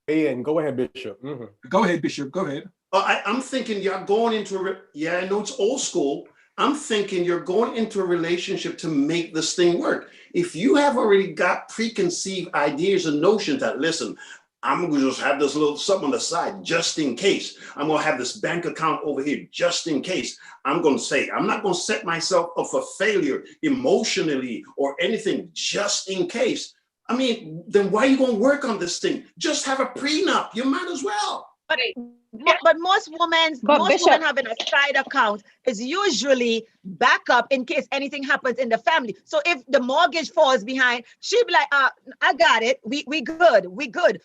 And go ahead, Bishop. Go ahead, Bishop. Go ahead. I'm thinking you're going into I know it's old school. I'm thinking you're going into a relationship to make this thing work. If you have already got preconceived ideas and notions that, listen, I'm going to just have this little something on the side just in case. I'm going to have this bank account over here just in case. I'm going to say, I'm not going to set myself up for failure emotionally or anything just in case. I mean, then why are you going to work on this thing? Just have a prenup. You might as well. But most women having a side account is usually backup in case anything happens in the family. So if the mortgage falls behind, she'd be like, I got it. We good. We good.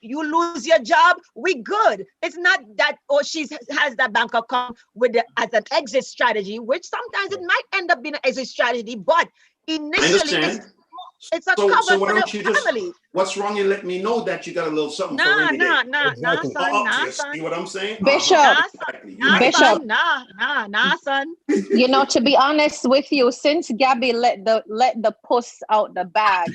You lose your job, we good. It's not that, she has that bank account as an exit strategy, which sometimes it might end up being an exit strategy, but initially it's a cover so why for don't the you family. What's wrong? You let me know that you got a little something for rainy day. Nah, son. See what I'm saying? Bishop, son. You know, to be honest with you, since Gabby let the puss out the bag.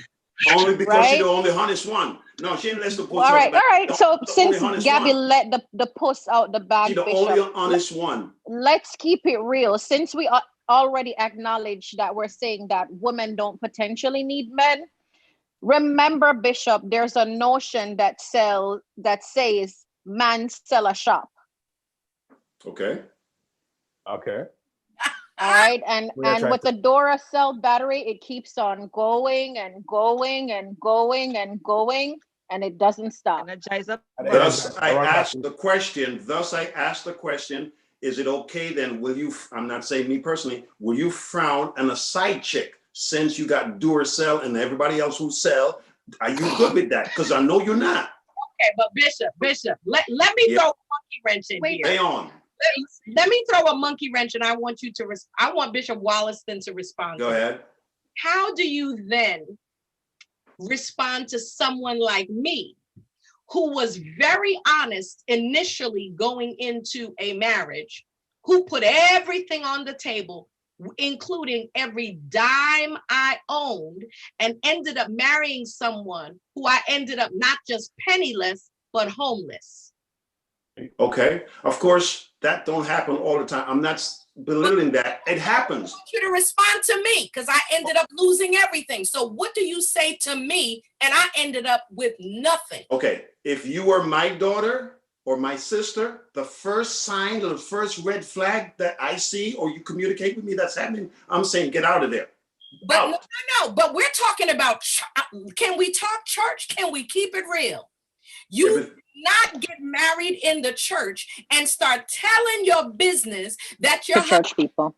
Only because she's the only honest one. No, she didn't let the puss all out the bag. All right. So since Gabby one. let the puss out the bag, she's the Bishop, only honest one. Let's keep it real. Since we already acknowledge that we're saying that women don't potentially need men, remember, Bishop, there's a notion that says man sell a shop. Okay. All right, and with the Duracell battery, it keeps on going and going and going and going, and it doesn't stop. Thus, I asked the question. Is it okay then? Will you? I'm not saying me personally. Will you frown on a side chick since you got Duracell and everybody else who sell? Are you good with that? Because I know you're not. Okay, but Bishop, let me throw a monkey wrench in here. Stay on. Let me throw a monkey wrench, and I want you to. I want Bishop Wollaston to respond. Go ahead. How do you then respond to someone like me, who was very honest initially going into a marriage, who put everything on the table, including every dime I owned, and ended up marrying someone who I ended up not just penniless, but homeless? Okay, of course, that don't happen all the time. I'm not belittling that. It happens. I want you to respond to me because I ended up losing everything. So what do you say to me? And I ended up with nothing. Okay, if you were my daughter or my sister, the first sign or the first red flag that I see or you communicate with me that's happening, I'm saying get out of there. But no, but we're talking about, can we talk church? Can we keep it real? You not get married in the church and start telling your business that you're church people.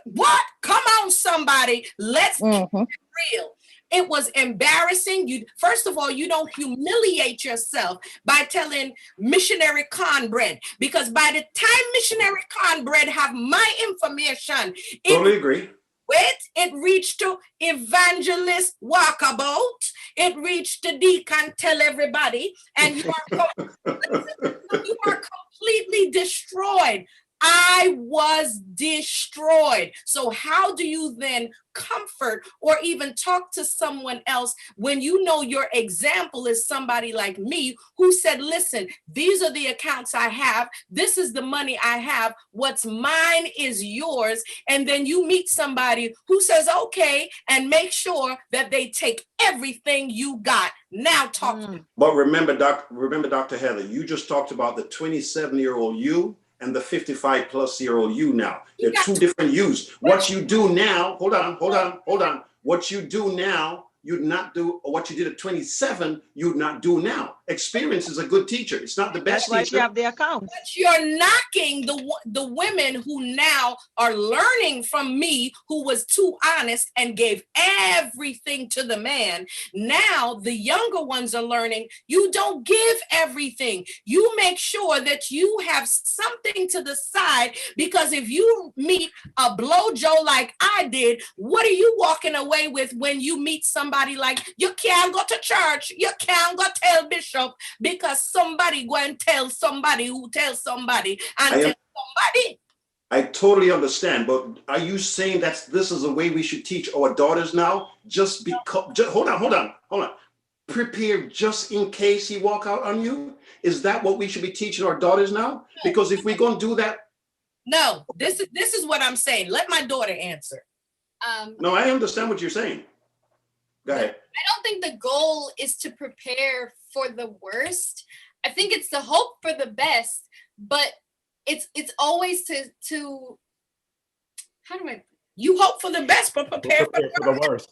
What? Come on, somebody. Let's keep it real. It was embarrassing. You, first of all, you don't humiliate yourself by telling missionary cornbread, because by the time missionary cornbread have my information, totally agree. It reached to evangelist walkabout. It reached to deacon tell everybody, and you are completely destroyed. I was destroyed. So how do you then comfort or even talk to someone else when you know your example is somebody like me who said, listen, these are the accounts I have. This is the money I have. What's mine is yours. And then you meet somebody who says, okay, and make sure that they take everything you got. Now talk to me. But remember, Dr. Heather, you just talked about the 27-year-old you and the 55-plus-year-old you now. They're two different yous. What you do now, hold on. What you do now, you'd not do, or what you did at 27, you'd not do now. Experience is a good teacher. It's not the best teacher. That's why you have the account. But you're knocking the women who now are learning from me, who was too honest and gave everything to the man. Now the younger ones are learning, you don't give everything. You make sure that you have something to the side, because if you meet a blowjo like I did, what are you walking away with when you meet somebody like, you can't go to church, you can't go tell bishop, because somebody go and tell somebody who tells somebody and tell somebody. I totally understand, but are you saying that this is the way we should teach our daughters now? Just because, hold on. Prepare just in case he walk out on you? Is that what we should be teaching our daughters now? Because if we're going to do that. No, this is what I'm saying. Let my daughter answer. No, I understand what you're saying. Go ahead. I don't think the goal is to prepare for the worst. I think it's to hope for the best, but it's always to how do I? You hope for the best, but prepare for the worst.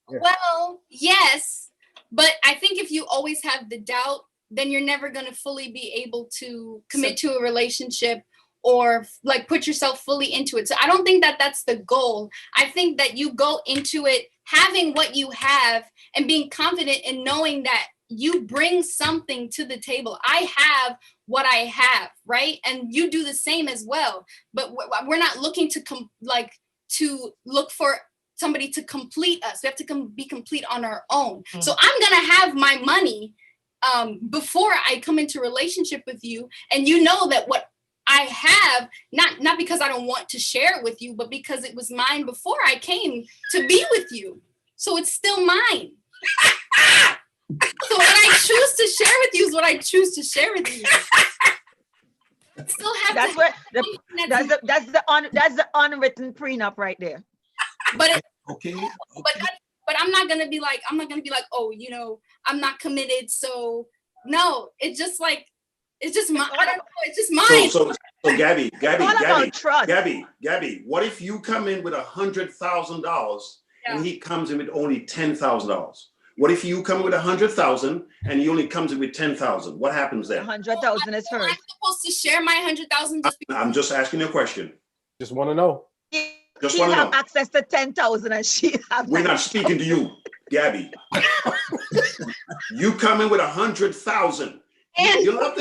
Well, yes, but I think if you always have the doubt, then you're never going to fully be able to commit to a relationship or like put yourself fully into it. So I don't think that that's the goal. I think that you go into it having what you have and being confident in knowing that you bring something to the table. I have what I have, right? And you do the same as well. But we're not looking to to look for somebody to complete us. We have to be complete on our own. Mm-hmm. So I'm gonna have my money before I come into a relationship with you, and you know that what I have, not because I don't want to share it with you, but because it was mine before I came to be with you. So it's still mine. So what I choose to share with you is what I choose to share with you. Still have that's the unwritten prenup right there. But but I'm not gonna be like, oh, you know, I'm not committed. So no, it's just like, it's just my, I don't know, it's just mine. So Gabby, what if you come in with $100,000 and he comes in with only $10,000? What if you come with 100,000 and he only comes in with 10,000? What happens then? 100,000 is hers. I'm supposed to share my 100,000 just because I'm just asking you a question. Just want to know. Just want to know. Have access to 10,000 and she have. We're not speaking to you, Gabby. You come in with 100,000. You love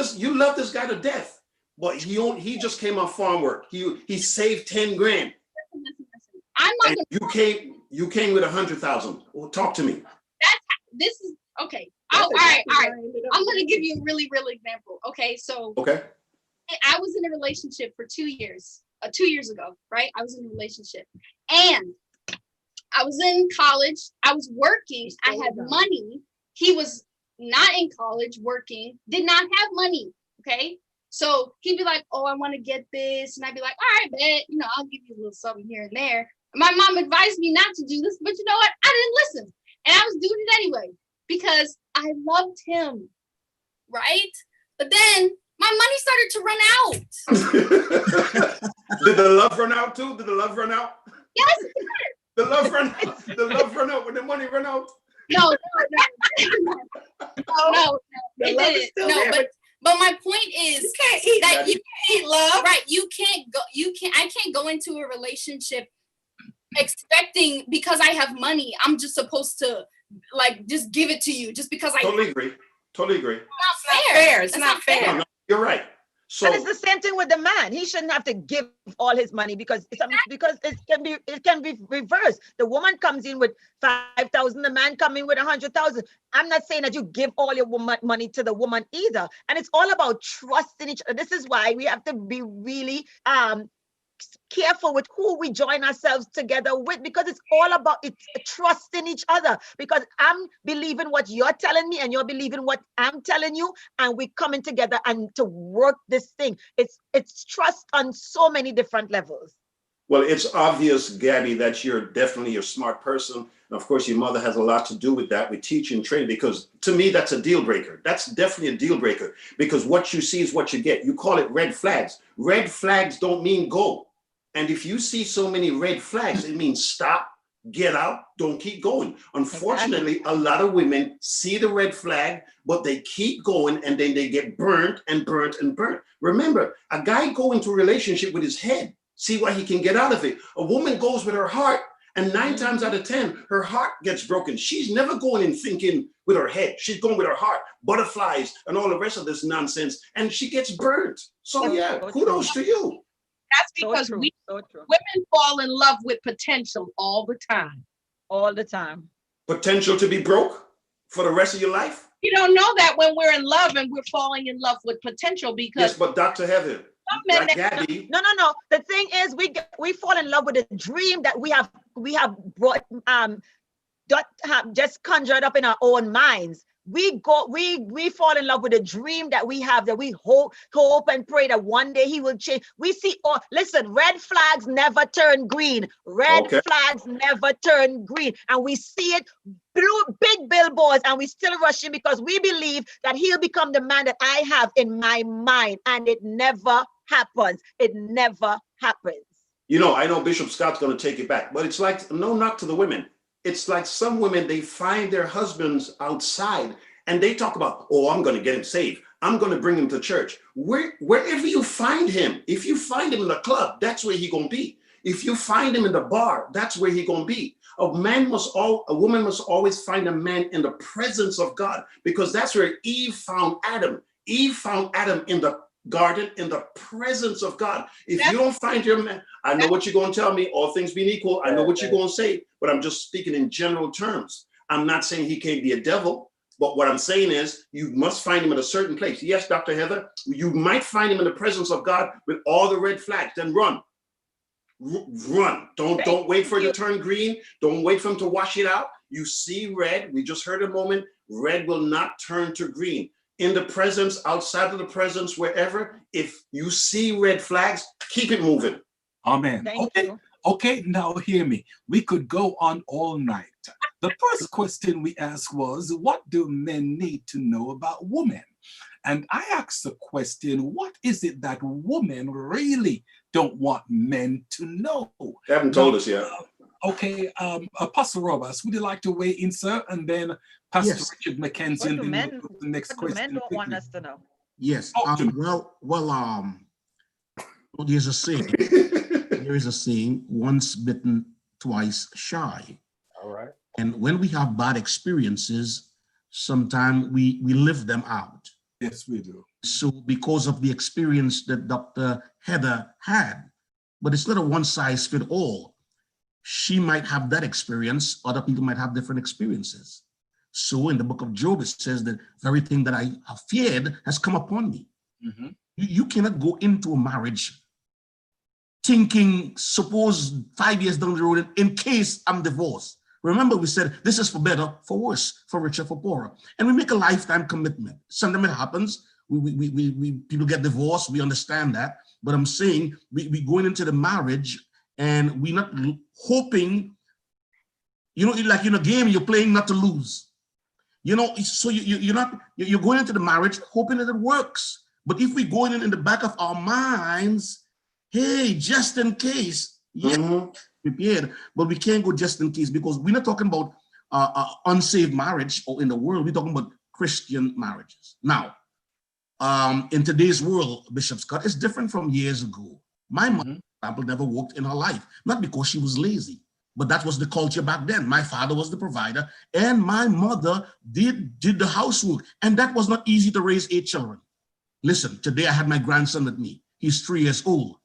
this guy to death, but he just came off farm work. He saved 10 grand. I'm not. And you came with 100,000. Well, talk to me. this is okay. All right. I'm gonna give you a really real example. Okay, so Okay. I was in a relationship for 2 years. 2 years ago, right? I was in a relationship, and I was in college. I was working. I had money. He was not in college, working, did not have money. Okay. So he'd be like, oh, I want to get this. And I'd be like, all right, bet, I'll give you a little something here and there. My mom advised me not to do this, but you know what? I didn't listen. And I was doing it anyway because I loved him. Right. But then my money started to run out. Did the love run out too? Did the love run out? Yes. The love run out. The love run out when the money run out. No. It didn't. No, but my point is you can't eat love. Right. I can't go into a relationship expecting because I have money, I'm just supposed to just give it to you just because I totally agree. It's not fair. It's not fair. No, you're right. So and it's the same thing with the man. He shouldn't have to give all his money because it can be reversed. The woman comes in with 5,000, the man come in with 100,000. I'm not saying that you give all your money to the woman either. And it's all about trusting each other. This is why we have to be really careful with who we join ourselves together with, because it's all about trusting each other, because I'm believing what you're telling me and you're believing what I'm telling you, and we're coming together and to work this thing. It's trust on so many different levels. Well, it's obvious, Gabby, that you're definitely a smart person. And of course, your mother has a lot to do with that, with teaching and training, because to me, that's a deal breaker. That's definitely a deal breaker, because what you see is what you get. You call it red flags. Red flags don't mean go. And if you see so many red flags, it means stop, get out, don't keep going. Unfortunately, a lot of women see the red flag, but they keep going, and then they get burnt and burnt and burnt. Remember, a guy go into a relationship with his head, see what he can get out of it. A woman goes with her heart, and 9 times out of 10, her heart gets broken. She's never going and thinking with her head. She's going with her heart, butterflies, and all the rest of this nonsense, and she gets burnt. So yeah, kudos to you. That's because women fall in love with potential all the time. All the time. Potential to be broke for the rest of your life? You don't know that when we're in love and we're falling in love with potential, because yes, but Dr. Heather, like Gabby. No. The thing is, we fall in love with a dream that we have brought just conjured up in our own minds. We fall in love with a dream that we have, that we hope and pray that one day he will change. We see, listen, red flags never turn green. Red flags never turn green. And we see it through big billboards, and we still rushing because we believe that he'll become the man that I have in my mind. And it never happens. It never happens. I know Bishop Scott's going to take it back, but it's like, no knock to the women. It's like some women, they find their husbands outside and they talk about, oh, I'm going to get him saved. I'm going to bring him to church. Wherever you find him, if you find him in the club, that's where he's going to be. If you find him in the bar, that's where he's going to be. A woman must always find a man in the presence of God, because that's where Eve found Adam. Eve found Adam in the garden, in the presence of God. If you don't find your man, I know what you're going to tell me, all things being equal, I know what you're going to say, but I'm just speaking in general terms. I'm not saying he can't be a devil, but what I'm saying is you must find him in a certain place. Yes, Dr. Heather, you might find him in the presence of God with all the red flags, then run. Run. Don't wait for it to turn green. Don't wait for him to wash it out. You see red, we just heard a moment, red will not turn to green. In the presence, outside of the presence, wherever, if you see red flags, keep it moving. Amen. Okay, now hear me. We could go on all night. The first question we asked was, what do men need to know about women? And I asked the question, what is it that women really don't want men to know? They haven't told us yet. Okay, Apostle Roberts, would you like to weigh in, sir? And then Pastor Richard McKenzie, and then the next question. Men don't want us to know. Yes. There's a saying. There is a saying: once bitten, twice shy. All right. And when we have bad experiences, sometimes we live them out. Yes, we do. So because of the experience that Dr. Heather had, but it's not a one size fit all. She might have that experience, other people might have different experiences. So in the book of Job, it says that very thing that I have feared has come upon me. Mm-hmm. You cannot go into a marriage thinking, suppose 5 years down the road, in case I'm divorced. Remember, we said this is for better, for worse, for richer, for poorer. And we make a lifetime commitment. Sometimes it happens. We people get divorced. We understand that. But I'm saying we going into the marriage and we're not hoping, you know, like in a game, you're playing not to lose. You know, so you're going into the marriage hoping that it works. But if we go in the back of our minds, hey, just in case, yeah, prepared, but we can't go just in case because we're not talking about unsaved marriage or in the world. We're talking about Christian marriages. Now, in today's world, Bishop Scott, it's different from years ago. My mother, for example, never worked in her life, not because she was lazy, but that was the culture back then. My father was the provider, and my mother did the housework, and that was not easy to raise 8 children. Listen, today I had my grandson with me. He's 3 years old,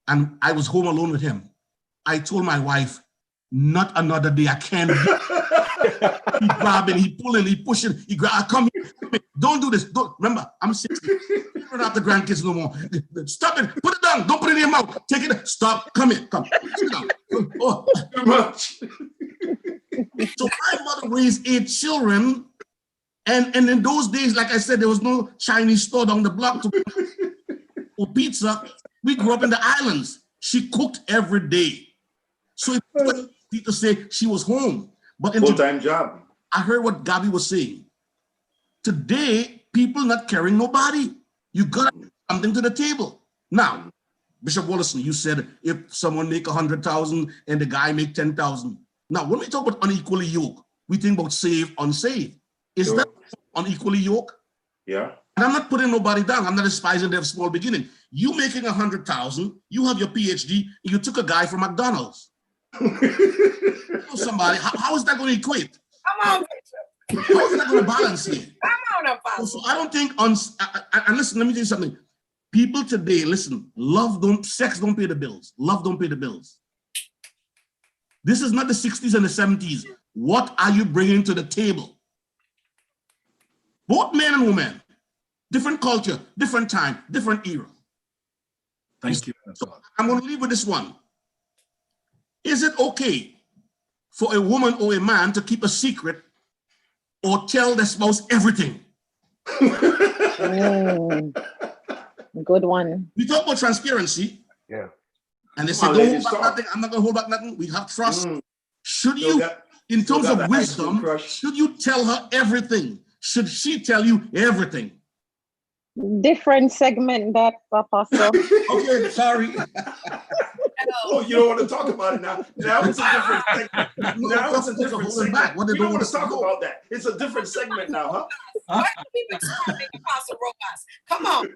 and I was home alone with him. I told my wife, not another day, I can't. He grabbing, he pulling, he pushing, he grab. Come here, don't do this. Don't remember, I'm 60. You don't have the grandkids no more. Stop it, put it down, don't put it in your mouth. Take it, stop, come here, come. Sit down. Oh, too much. So my mother raised 8 children, and in those days, like I said, there was no Chinese store down the block for pizza. We grew up in the islands. She cooked every day. So it's easy to say she was home. But in full-time job. I heard what Gabby was saying. Today, people not carrying nobody. You got to bring something to the table. Now, Bishop Wallison, you said if someone make 100,000 and the guy make 10,000. Now, when we talk about unequally yoked, we think about saved, unsaved. Is that unequally yoked? Yeah. And I'm not putting nobody down. I'm not despising their small beginning. You making 100,000, you have your PhD, and you took a guy from McDonald's. Somebody, how is that going to equate? Come on, Bishop. How is that going to balance here? Come on, Apostle. So I don't think and listen, let me tell you something. People today, listen, sex don't pay the bills. Love don't pay the bills. This is not the 60s and the 70s. What are you bringing to the table? Both men and women, different culture, different time, different era. Thank you. So I'm going to leave with this one. Is it okay for a woman or a man to keep a secret or tell their spouse everything? Good one. We talk about transparency. Yeah. And they say, don't hold back nothing. I'm not going to hold back nothing. We have trust. Should you, in terms of wisdom, should you tell her everything? Should she tell you everything? Different segment, that, Apostle. Okay, sorry. Oh, you don't want to talk about it now. Now it's a different segment. Now it's a different segment. We don't want to talk about that. It's a different segment now, huh? Why do we responding, Apostle Rojas? Come on,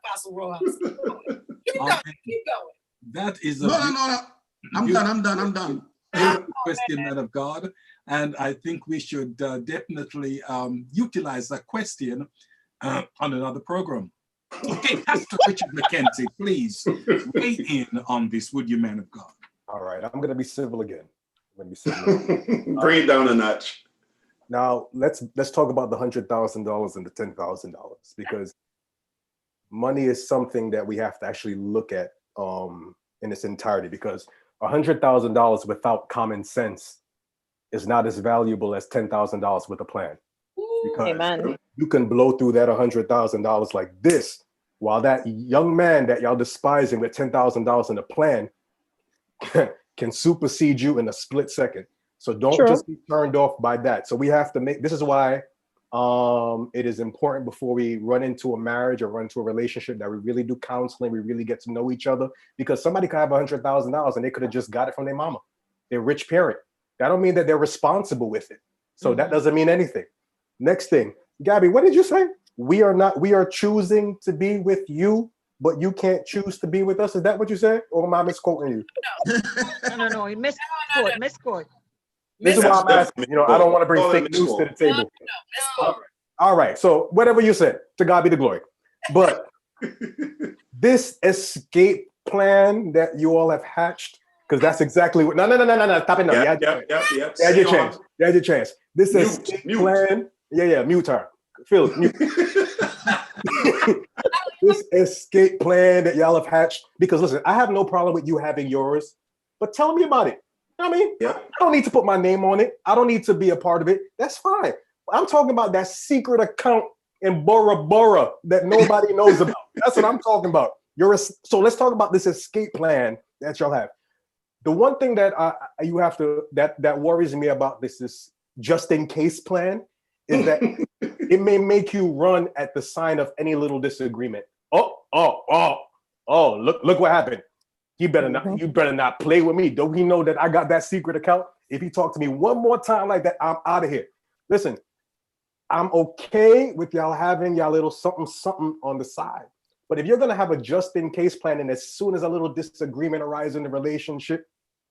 Apostle Rojas. Keep going. That is a no. I'm done. Question, man of God. And I think we should definitely utilize that question on another program. Okay, Pastor Richard McKenzie, please weigh in on this, would you, man of God? All right, I'm going to be civil again. Bring it down a notch. Now, let's talk about the $100,000 and the $10,000, because money is something that we have to actually look at in its entirety, because $100,000 without common sense is not as valuable as $10,000 with a plan. Because Amen. You can blow through that $100,000 like this, while that young man that y'all despising with $10,000 in a plan can supersede you in a split second. So don't just be turned off by that. So we have to this is why it is important before we run into a marriage or run into a relationship that we really do counseling, we really get to know each other, because somebody could have $100,000 and they could have just got it from their mama, their rich parent. That don't mean that they're responsible with it. So that doesn't mean anything. Next thing, Gabby, what did you say? We are choosing to be with you, but you can't choose to be with us. Is that what you said? Or am I misquoting you? No. You misquote. This is why I'm asking. I don't want to bring fake news to the table. All right. So whatever you said, to God be the glory. But this escape plan that you all have hatched Because that's exactly what. No. Stop it now. Yep. You had your chance. You had your chance. This escape plan. Yeah. Mute her. Phil, mute. This escape plan that y'all have hatched. Because listen, I have no problem with you having yours, but tell me about it. You know what I mean? Yeah. I don't need to put my name on it. I don't need to be a part of it. That's fine. I'm talking about that secret account in Bora Bora that nobody knows about. That's what I'm talking about. So let's talk about this escape plan that y'all have. The one thing that you have to that worries me about this just in case plan is that it may make you run at the sign of any little disagreement. Look what happened. You better not play with me. Don't he know that I got that secret account? If he talk to me one more time like that, I'm out of here. Listen, I'm okay with y'all having y'all little something on the side. But if you're gonna have a just in case plan, and as soon as a little disagreement arises in the relationship,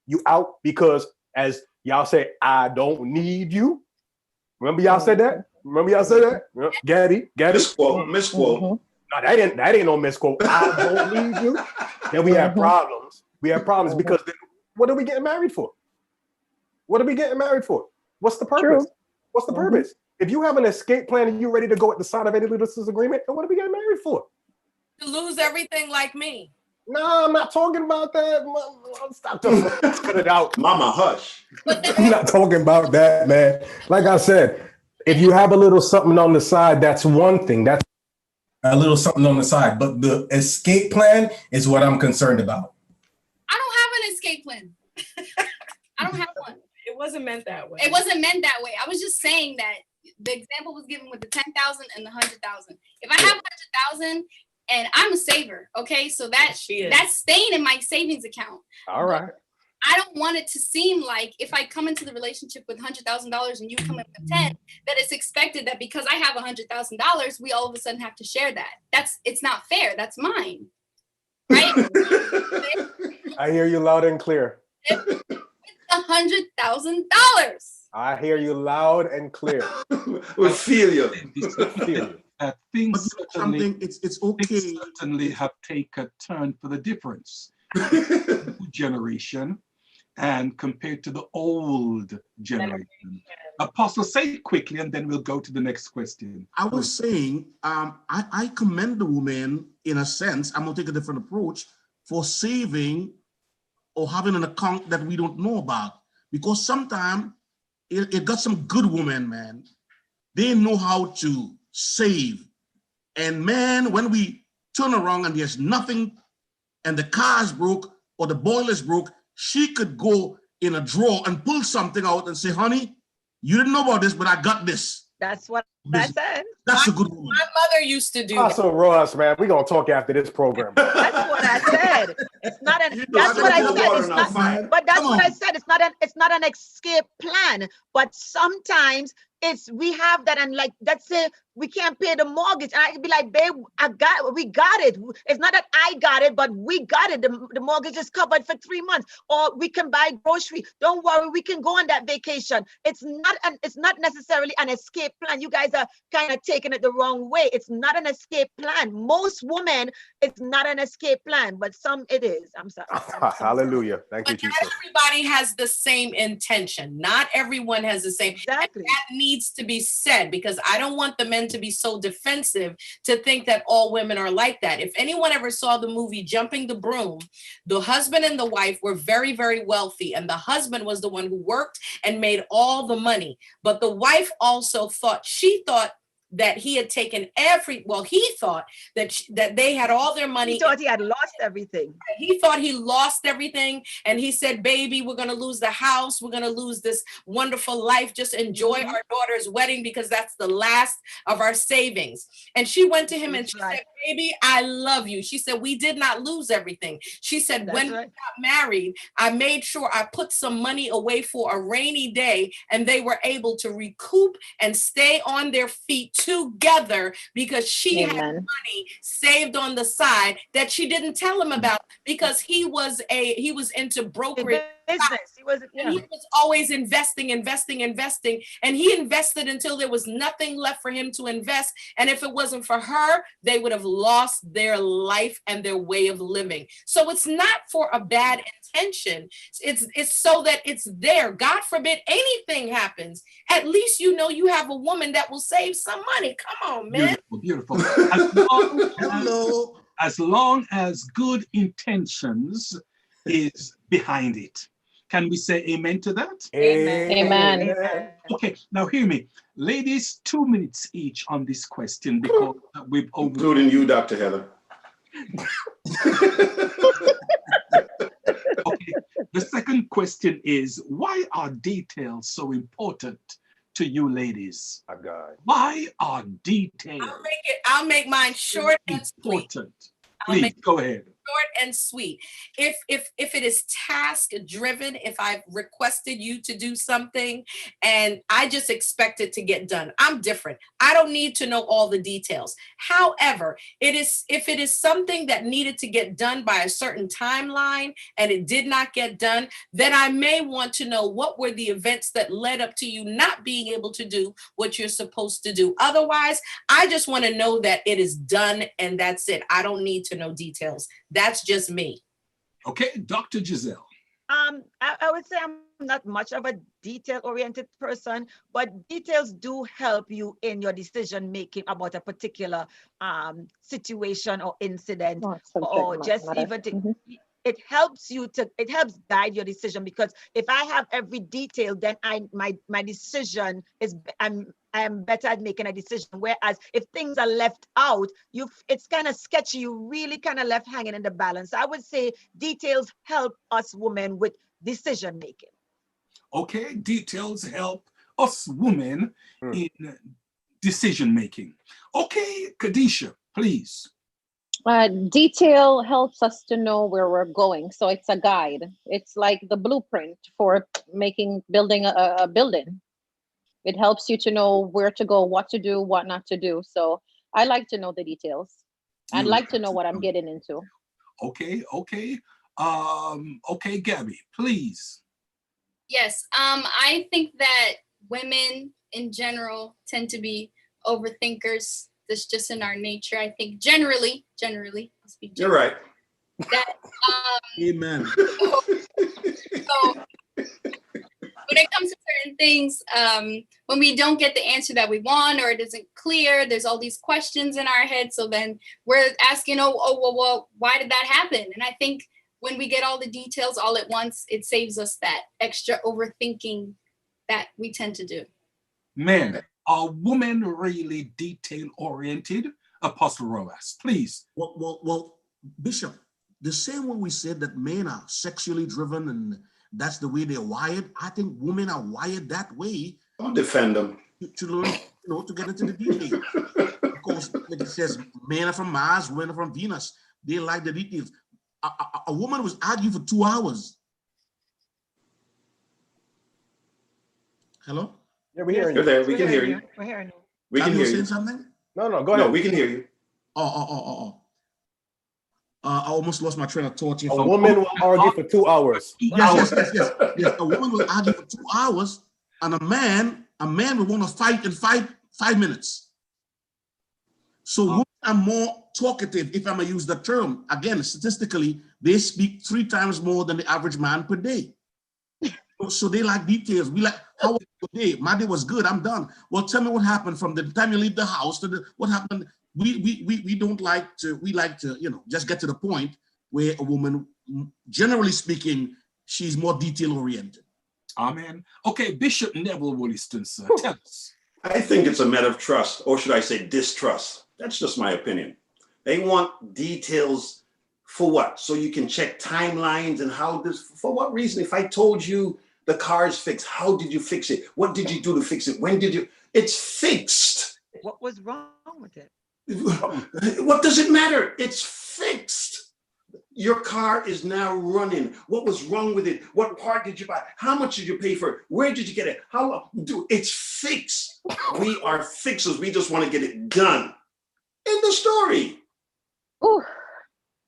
you out because, as y'all say, I don't need you. Remember y'all said that? Gaddy. Misquote. No, that ain't no misquote. I don't need you. Then we have problems. Because then, what are we getting married for? What's the purpose? True. What's the purpose? If you have an escape plan and you're ready to go at the side of any little disagreement, then what are we getting married for? To lose everything like me. No, I'm not talking about that. Stop talking. Cut it out. Mama, hush. I'm not talking about that, man. Like I said, if you have a little something on the side, that's one thing. That's a little something on the side. But the escape plan is what I'm concerned about. I don't have an escape plan. I don't have one. It wasn't meant that way. It wasn't meant that way. I was just saying that the example was given with the 10,000 and the 100,000. If I have 100,000 and I'm a saver, okay, so that's staying in my savings account. All right. I don't want it to seem like if I come into the relationship with $100,000 and you come in with 10, that it's expected that because I have $100,000, we all of a sudden have to share that. It's not fair. That's mine, right? I hear you loud and clear. $100,000. I hear you loud and clear. We feel you. Things it's okay. Things certainly have taken a turn for the difference. New generation and compared to the old generation. Apostle, say it quickly and then we'll go to the next question. I was saying, I commend the woman in a sense. I'm going to take a different approach for saving or having an account that we don't know about. Because sometimes it got some good women, man. They know how to save. And man, when we turn around and there's nothing and the car's broke or the boiler's broke, she could go in a drawer and pull something out and say, honey, you didn't know about this, but I got this. That's what I said. That's a good woman. My mother used to do that. Also, Ross, man, we're going to talk after this program. That's what I said. It's not an. That's what I said. It's not. But that's what I said. It's not an escape plan. But sometimes we have that, and like let's say we can't pay the mortgage, and I could be like, babe, we got it. It's not that I got it, but we got it. The mortgage is covered for 3 months, or we can buy grocery. Don't worry, we can go on that vacation. It's not necessarily an escape plan. You guys are kind of taking it the wrong way. It's not an escape plan. Most women, it's not an escape plan, but some it is. I'm sorry. Hallelujah. Thank you, But Jesus. not everybody has the same intention. Not everyone has the same. Exactly. And that needs to be said, because I don't want the men to be so defensive to think that all women are like that. If anyone ever saw the movie Jumping the Broom, the husband and the wife were very, very wealthy, and the husband was the one who worked and made all the money. But the wife also thought that he had taken he thought that they had all their money. He thought he had lost everything. He thought he lost everything. And he said, baby, we're going to lose the house. We're going to lose this wonderful life. Just enjoy our daughter's wedding because that's the last of our savings. And she went to him and she said, baby, I love you. She said, we did not lose everything. She said, when we got married, I made sure I put some money away for a rainy day, and they were able to recoup and stay on their feet together because she had money saved on the side that she didn't tell him about because he was into brokerage business. He was, And he was always investing. And he invested until there was nothing left for him to invest. And if it wasn't for her, they would have lost their life and their way of living. So it's not for a bad intention. It's so that it's there. God forbid anything happens. At least you know you have a woman that will save some money. Come on, man. Beautiful. Hello. As long as good intentions is behind it. Can we say amen to that? Amen. Okay, now hear me. Ladies, 2 minutes each on this question because we've including you, Dr. Heather. Okay, the second question is, why are details so important to you ladies? My God. Why are details I'll make mine short and sweet. important? Please go ahead. Short and sweet. If it is task driven, if I've requested you to do something and I just expect it to get done, I'm different. I don't need to know all the details. However, if it is something that needed to get done by a certain timeline and it did not get done, then I may want to know what were the events that led up to you not being able to do what you're supposed to do. Otherwise, I just want to know that it is done and that's it. I don't need to know details. That's just me. Okay, Dr. Gizelle. I would say I'm not much of a detail-oriented person, but details do help you in your decision making about a particular situation or incident, or just even to, it helps guide your decision, because if I have every detail, then my decision is I am better at making a decision. Whereas if things are left out, it's kind of sketchy. You really kind of left hanging in the balance. I would say details help us women with decision making. Okay, details help us women in decision making. Okay, Kadesha, please. Detail helps us to know where we're going. So it's a guide. It's like the blueprint for building a building. It helps you to know where to go, what to do, what not to do. So I like to know the details. I'd like to know what I'm getting into. Okay. Okay, Gabby, please. Yes, I think that women in general tend to be overthinkers. That's just in our nature. I think generally, I'll speak You're right. That, Amen. So when it comes to certain things, when we don't get the answer that we want or it isn't clear, there's all these questions in our head. So then we're asking, well, why did that happen? And I think when we get all the details all at once, it saves us that extra overthinking that we tend to do. Men, are women really detail-oriented? Apostle Roas, please. Well, Bishop, the same way we said that men are sexually driven and that's the way they're wired, I think women are wired that way. Don't defend them. To learn, to get into the details. Of course, like it says, men are from Mars, women are from Venus. They like the details. A woman was arguing for 2 hours. Hello? Yeah, we're hearing You're you. there. We can hear you. We're hearing you. We can hear you. Saying something? No, go ahead. No, we can hear you. I almost lost my train of thought. A woman will argue for 2 hours. Yes. A woman will argue for 2 hours, and a man will want to fight in 5 minutes. So women are more talkative, if I may use the term. Again, statistically, they speak 3 times more than the average man per day. So they like details. We like, how was your day? My day was good. I'm done. Well, tell me what happened from the time you leave the house to what happened. We don't like to. We like to, just get to the point where a woman, generally speaking, she's more detail oriented. Amen. Okay, Bishop Neville Williston, sir, tell us. I think it's a matter of trust, or should I say distrust. That's just my opinion. They want details for what? So you can check timelines and how this, for what reason? If I told you the car is fixed, how did you fix it? What did you do to fix it? When did you? It's fixed. What was wrong with it? What does it matter? It's fixed. Your car is now running. What was wrong with it? What part did you buy? How much did you pay for it? Where did you get it? How long? It's fixed. We are fixers. We just want to get it done. End the story. Ooh.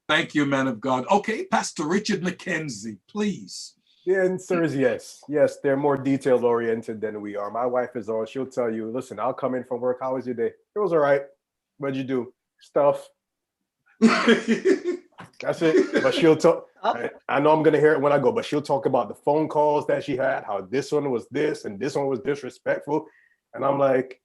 Thank you, man of God. Okay, Pastor Richard McKenzie, please. The answer is yes. Yes, they're more detail oriented than we are. My wife is on. She'll tell you, listen, I'll come in from work. How was your day? It was all right. What'd you do? Stuff. That's it. But she'll talk. I know I'm gonna hear it when I go, but she'll talk about the phone calls that she had, how this one was this and this one was disrespectful. And I'm like,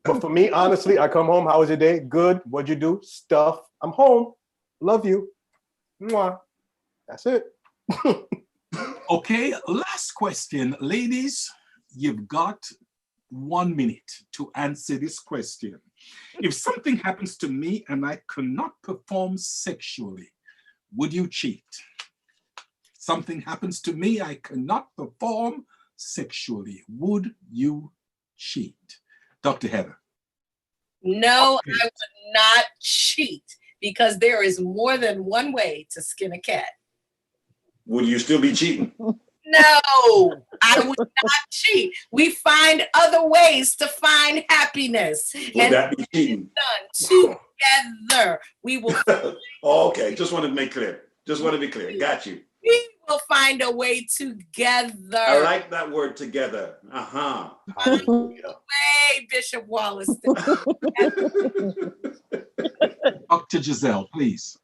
But for me, honestly, I come home. How was your day? Good. What'd you do? Stuff. I'm home. Love you. Mwah. That's it. Okay, last question. Ladies, you've got 1 minute to answer this question. If something happens to me and I cannot perform sexually, would you cheat? Something happens to me, I cannot perform sexually. Would you cheat? Dr. Heather. No, I would not cheat because there is more than one way to skin a cat. Would you still be cheating? No, I would not cheat. We find other ways to find happiness. Would that be cheating? Done together. We will. Oh, okay, just want to make clear. Just want to be clear. Got you. We will find a way together. I like that word, together. Way, Bishop Wallace. Dr. Gizelle, please.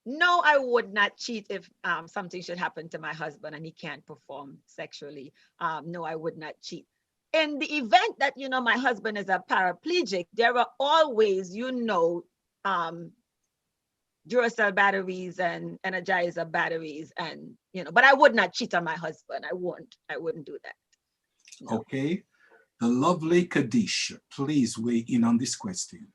No, I would not cheat if something should happen to my husband and he can't perform sexually. No, I would not cheat. In the event that, my husband is a paraplegic, there are always, Duracell batteries and Energizer batteries and, but I would not cheat on my husband. I wouldn't do that. No. Okay. The lovely Kadesha, please weigh in on this question.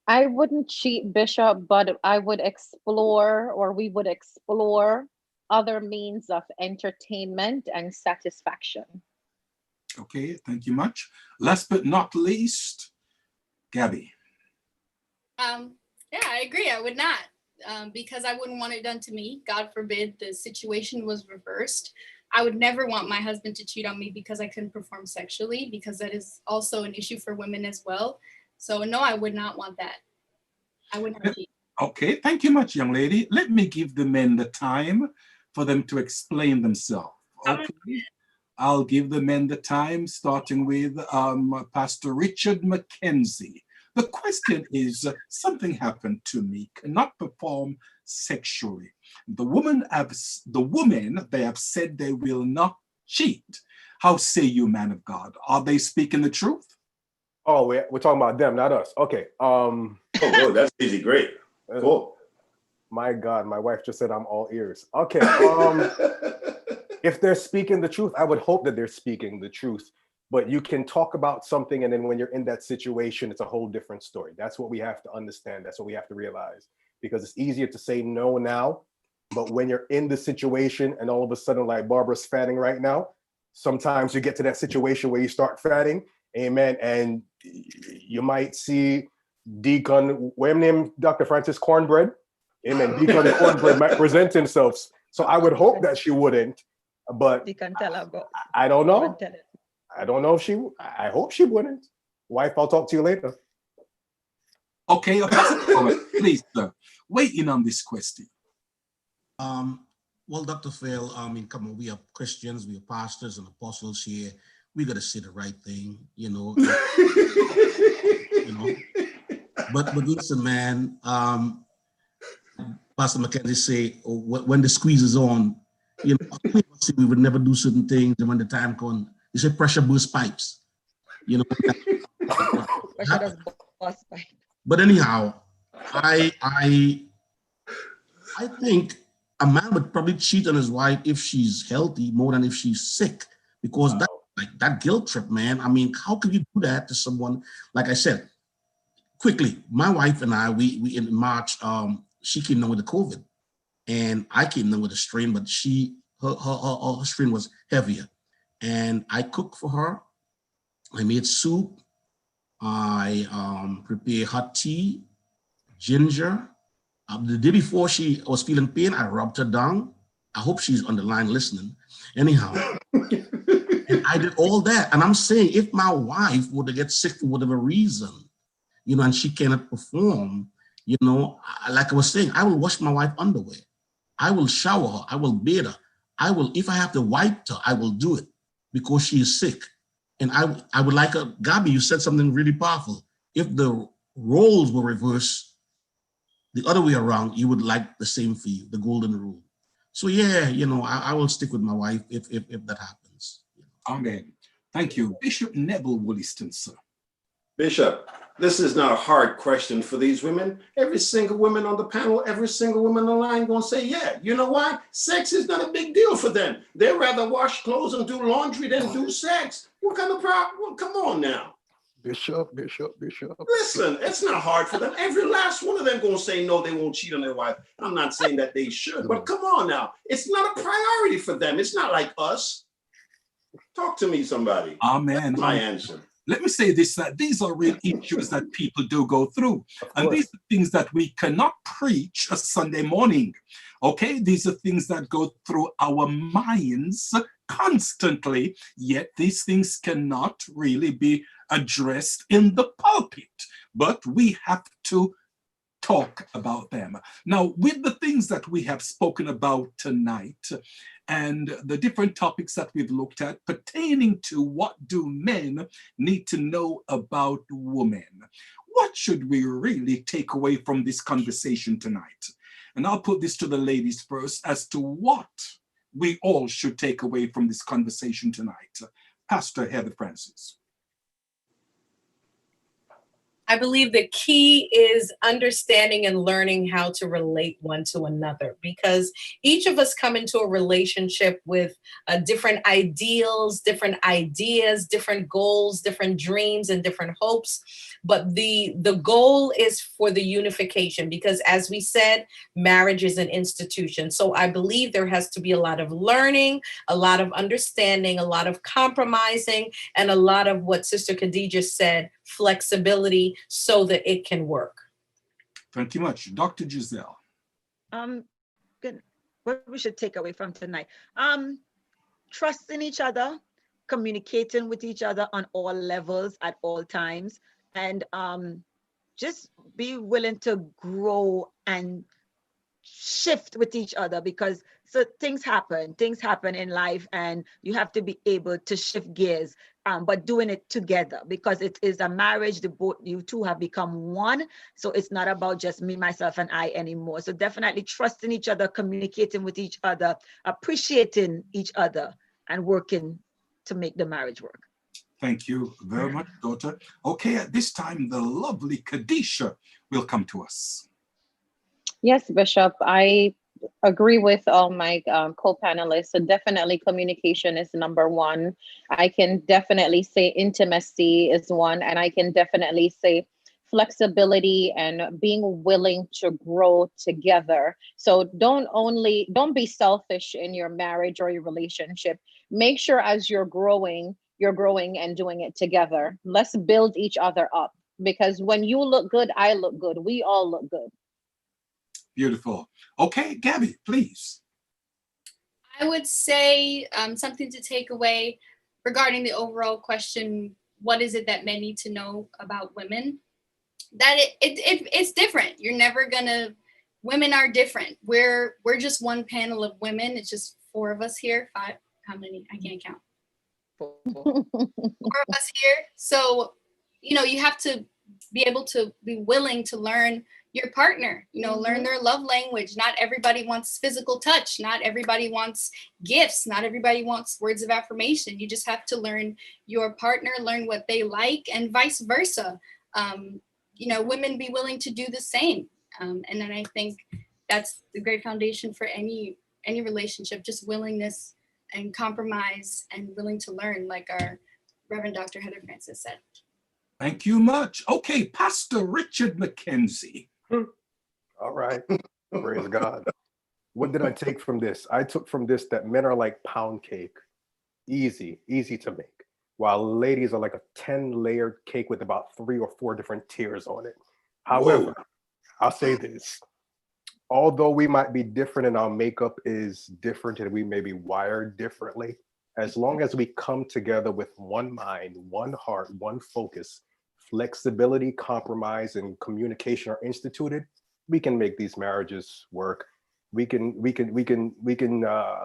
I wouldn't cheat, Bishop, but I would explore, or we would explore, other means of entertainment and satisfaction. Okay, thank you much. Last but not least, Gabby. Yeah, I agree. I would not, because I wouldn't want it done to me. God forbid the situation was reversed. I would never want my husband to cheat on me because I couldn't perform sexually, because that is also an issue for women as well. So no, I would not want that. I would not cheat. Okay, thank you much, young lady. Let me give the men the time for them to explain themselves. Okay, I'll give the men the time, starting with Pastor Richard McKenzie. The question is, something happened to me, cannot perform sexually. The women, they have said they will not cheat. How say you, man of God? Are they speaking the truth? Oh, we're talking about them, not us. Okay. Oh, that's easy. Great. Cool. My God, my wife just said I'm all ears. Okay. If they're speaking the truth, I would hope that they're speaking the truth. But you can talk about something, and then when you're in that situation, it's a whole different story. That's what we have to understand. That's what we have to realize. Because it's easier to say no now, but when you're in the situation and all of a sudden, like Barbara's fatting right now, sometimes you get to that situation where you start fatting, amen, and you might see Deacon, what's his name, Dr. Francis Cornbread, amen, Deacon Cornbread might present himself. So I would hope that she wouldn't, but Deacon tell her go. I don't know. I don't know if she, I hope she wouldn't. Wife, I'll talk to you later. Okay, please, sir, weigh in on this question. Well, Dr. Phil, I mean, come on, we are Christians, we are pastors and apostles here. We got to say the right thing, But listen, man, Pastor Mackenzie say, when the squeeze is on, we would never do certain things, and when the time comes, you say pressure burst pipes, Pressure does burst pipe. But anyhow, I think a man would probably cheat on his wife if she's healthy more than if she's sick, because that guilt trip, man. I mean, how can you do that to someone? Like I said, quickly, my wife and I, we in March, she came down with the COVID, and I came down with a strain, but her strain was heavier. And I cooked for her. I made soup. I prepared hot tea, ginger. The day before she was feeling pain, I rubbed her down. I hope she's on the line listening. Anyhow, and I did all that. And I'm saying, if my wife were to get sick for whatever reason, and she cannot perform, You know, like I was saying, I will wash my wife underwear. I will shower her. I will bathe her. I will, if I have to wipe her, I will do it because she is sick. And I would like a, Gabi, you said something really powerful. If the roles were reversed the other way around, you would like the same for you, the golden rule. So yeah, you know, I will stick with my wife if that happens. Amen. Thank you. Bishop Neville Wollaston, sir. Bishop, this is not a hard question for these women. Every single woman on the panel, every single woman on the line gonna say, yeah. You know why? Sex is not a big deal for them. They'd rather wash clothes and do laundry than do sex. What kind of problem? Well, come on now. Bishop. Listen, it's not hard for them. Every last one of them gonna say no, they won't cheat on their wife. I'm not saying that they should, but come on now. It's not a priority for them. It's not like us. Talk to me, somebody. Amen. That's my answer. Let me say this, that these are real issues that people do go through. And these are things that we cannot preach a Sunday morning. Okay, these are things that go through our minds constantly, yet these things cannot really be addressed in the pulpit. But we have to talk about them. Now, with the things that we have spoken about tonight and the different topics that we've looked at pertaining to what do men need to know about women, what should we really take away from this conversation tonight? And I'll put this to the ladies first as to what we all should take away from this conversation tonight. Pastor Heather Francis. I believe the key is understanding and learning how to relate one to another, because each of us come into a relationship with different ideals, different ideas, different goals, different dreams, and different hopes. But the goal is for the unification, because as we said, marriage is an institution. So I believe there has to be a lot of learning, a lot of understanding, a lot of compromising, and a lot of what Sister Kadesha said, flexibility, so that it can work. Thank you much. Dr. Gizelle. Good. What we should take away from tonight. Trusting each other, communicating with each other on all levels at all times, and just be willing to grow and shift with each other, because so things happen in life, and you have to be able to shift gears, but doing it together, because it is a marriage. You two have become one, so it's not about just me, myself, and I anymore. So definitely trusting each other, communicating with each other, appreciating each other, and working to make the marriage work. Thank you very much, daughter. Okay, at this time, the lovely Kadesha will come to us. Yes, Bishop, I agree with all my co-panelists. So definitely communication is number one. I can definitely say intimacy is one, and I can definitely say flexibility and being willing to grow together. So don't be selfish in your marriage or your relationship. Make sure as you're growing and doing it together. Let's build each other up, because when you look good, I look good. We all look good. Beautiful. Okay, Gabby, please. I would say something to take away regarding the overall question, what is it that men need to know about women? That it's different. You're never gonna, women are different. We're just one panel of women. It's just 4 of us here. 5, how many? I can't count. 4 of us here. So, you know, you have to be able to be willing to learn your partner, you know, learn their love language. Not everybody wants physical touch. Not everybody wants gifts. Not everybody wants words of affirmation. You just have to learn your partner, learn what they like, and vice versa. You know, women be willing to do the same. And then I think that's the great foundation for any relationship, just willingness and compromise and willing to learn, like our Reverend Dr. Heather Francis said. Thank you much. Okay, Pastor Richard McKenzie. All right. Praise God. What did I take from this? I took from this that men are like pound cake. Easy to make. While ladies are like a 10-layered cake with about 3 or 4 different tiers on it. However, I'll say this. Although we might be different and our makeup is different and we may be wired differently, as long as we come together with one mind, one heart, one focus, flexibility, compromise, and communication are instituted, we can make these marriages work. We can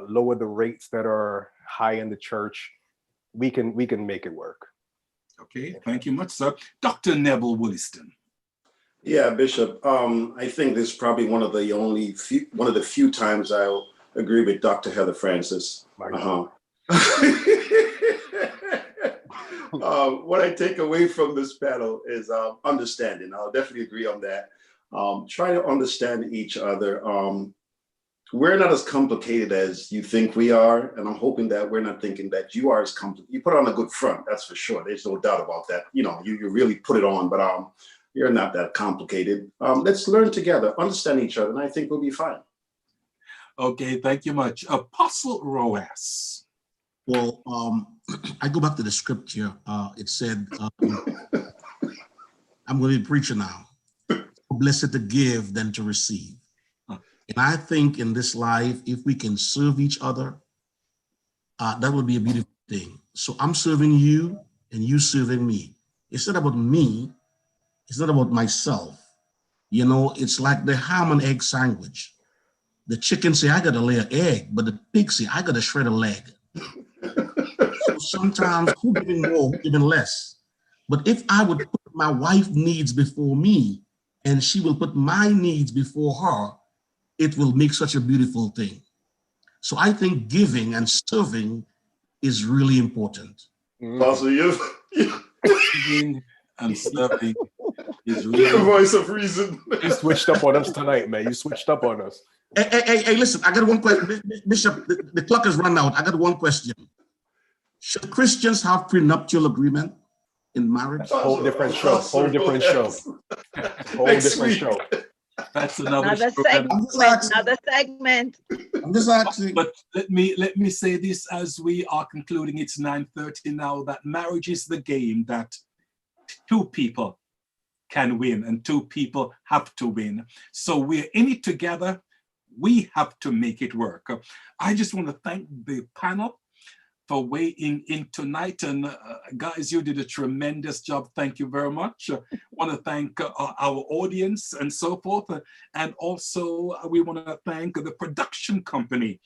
lower the rates that are high in the church. We can make it work. Okay, thank you much, sir. Dr. Neville Williston. Yeah, Bishop. I think this is probably one of the few times I'll agree with Dr. Heather Francis. What I take away from this panel is understanding. I'll definitely agree on that. Try to understand each other. We're not as complicated as you think we are, and I'm hoping that we're not thinking that you are as complicated. You put on a good front, that's for sure. There's no doubt about that. You know, you really put it on, but you're not that complicated. Let's learn together, understand each other, and I think we'll be fine. Okay, thank you much. Apostle Roas. Well, I go back to the scripture. It said, I'm going to be preaching now. Blessed to give than to receive. And I think in this life, if we can serve each other, that would be a beautiful thing. So I'm serving you and you serving me. It's not about me. It's not about myself. You know, it's like the ham and egg sandwich. The chicken say, I got to lay an egg, but the pig say, I got to shred a leg. So sometimes who giving more, who giving less. But if I would put my wife's needs before me and she will put my needs before her, it will make such a beautiful thing. So I think giving and serving is really important. Apostle, giving and serving is really the voice of reason. You switched up on us tonight, man. You switched up on us. Hey, listen, I got one question. Bishop, the clock has run out. I got one question. Should Christians have prenuptial agreement in marriage? Whole different show. Whole different show. Whole different show. That's another segment. Another segment. I'm just asking. But let me say this as we are concluding. It's 9:30 now. That marriage is the game that two people can win and two people have to win. So we're in it together. We have to make it work. I just want to thank the panel for weighing in tonight. And guys, you did a tremendous job. Thank you very much. I want to thank our audience and so forth. And also we want to thank the production company,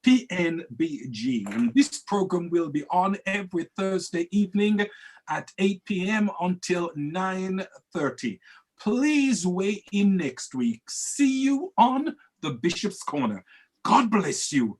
PNBG. And this program will be on every Thursday evening at 8 p.m. until 9:30. Please weigh in next week. See you on the Bishop's Corner. God bless you.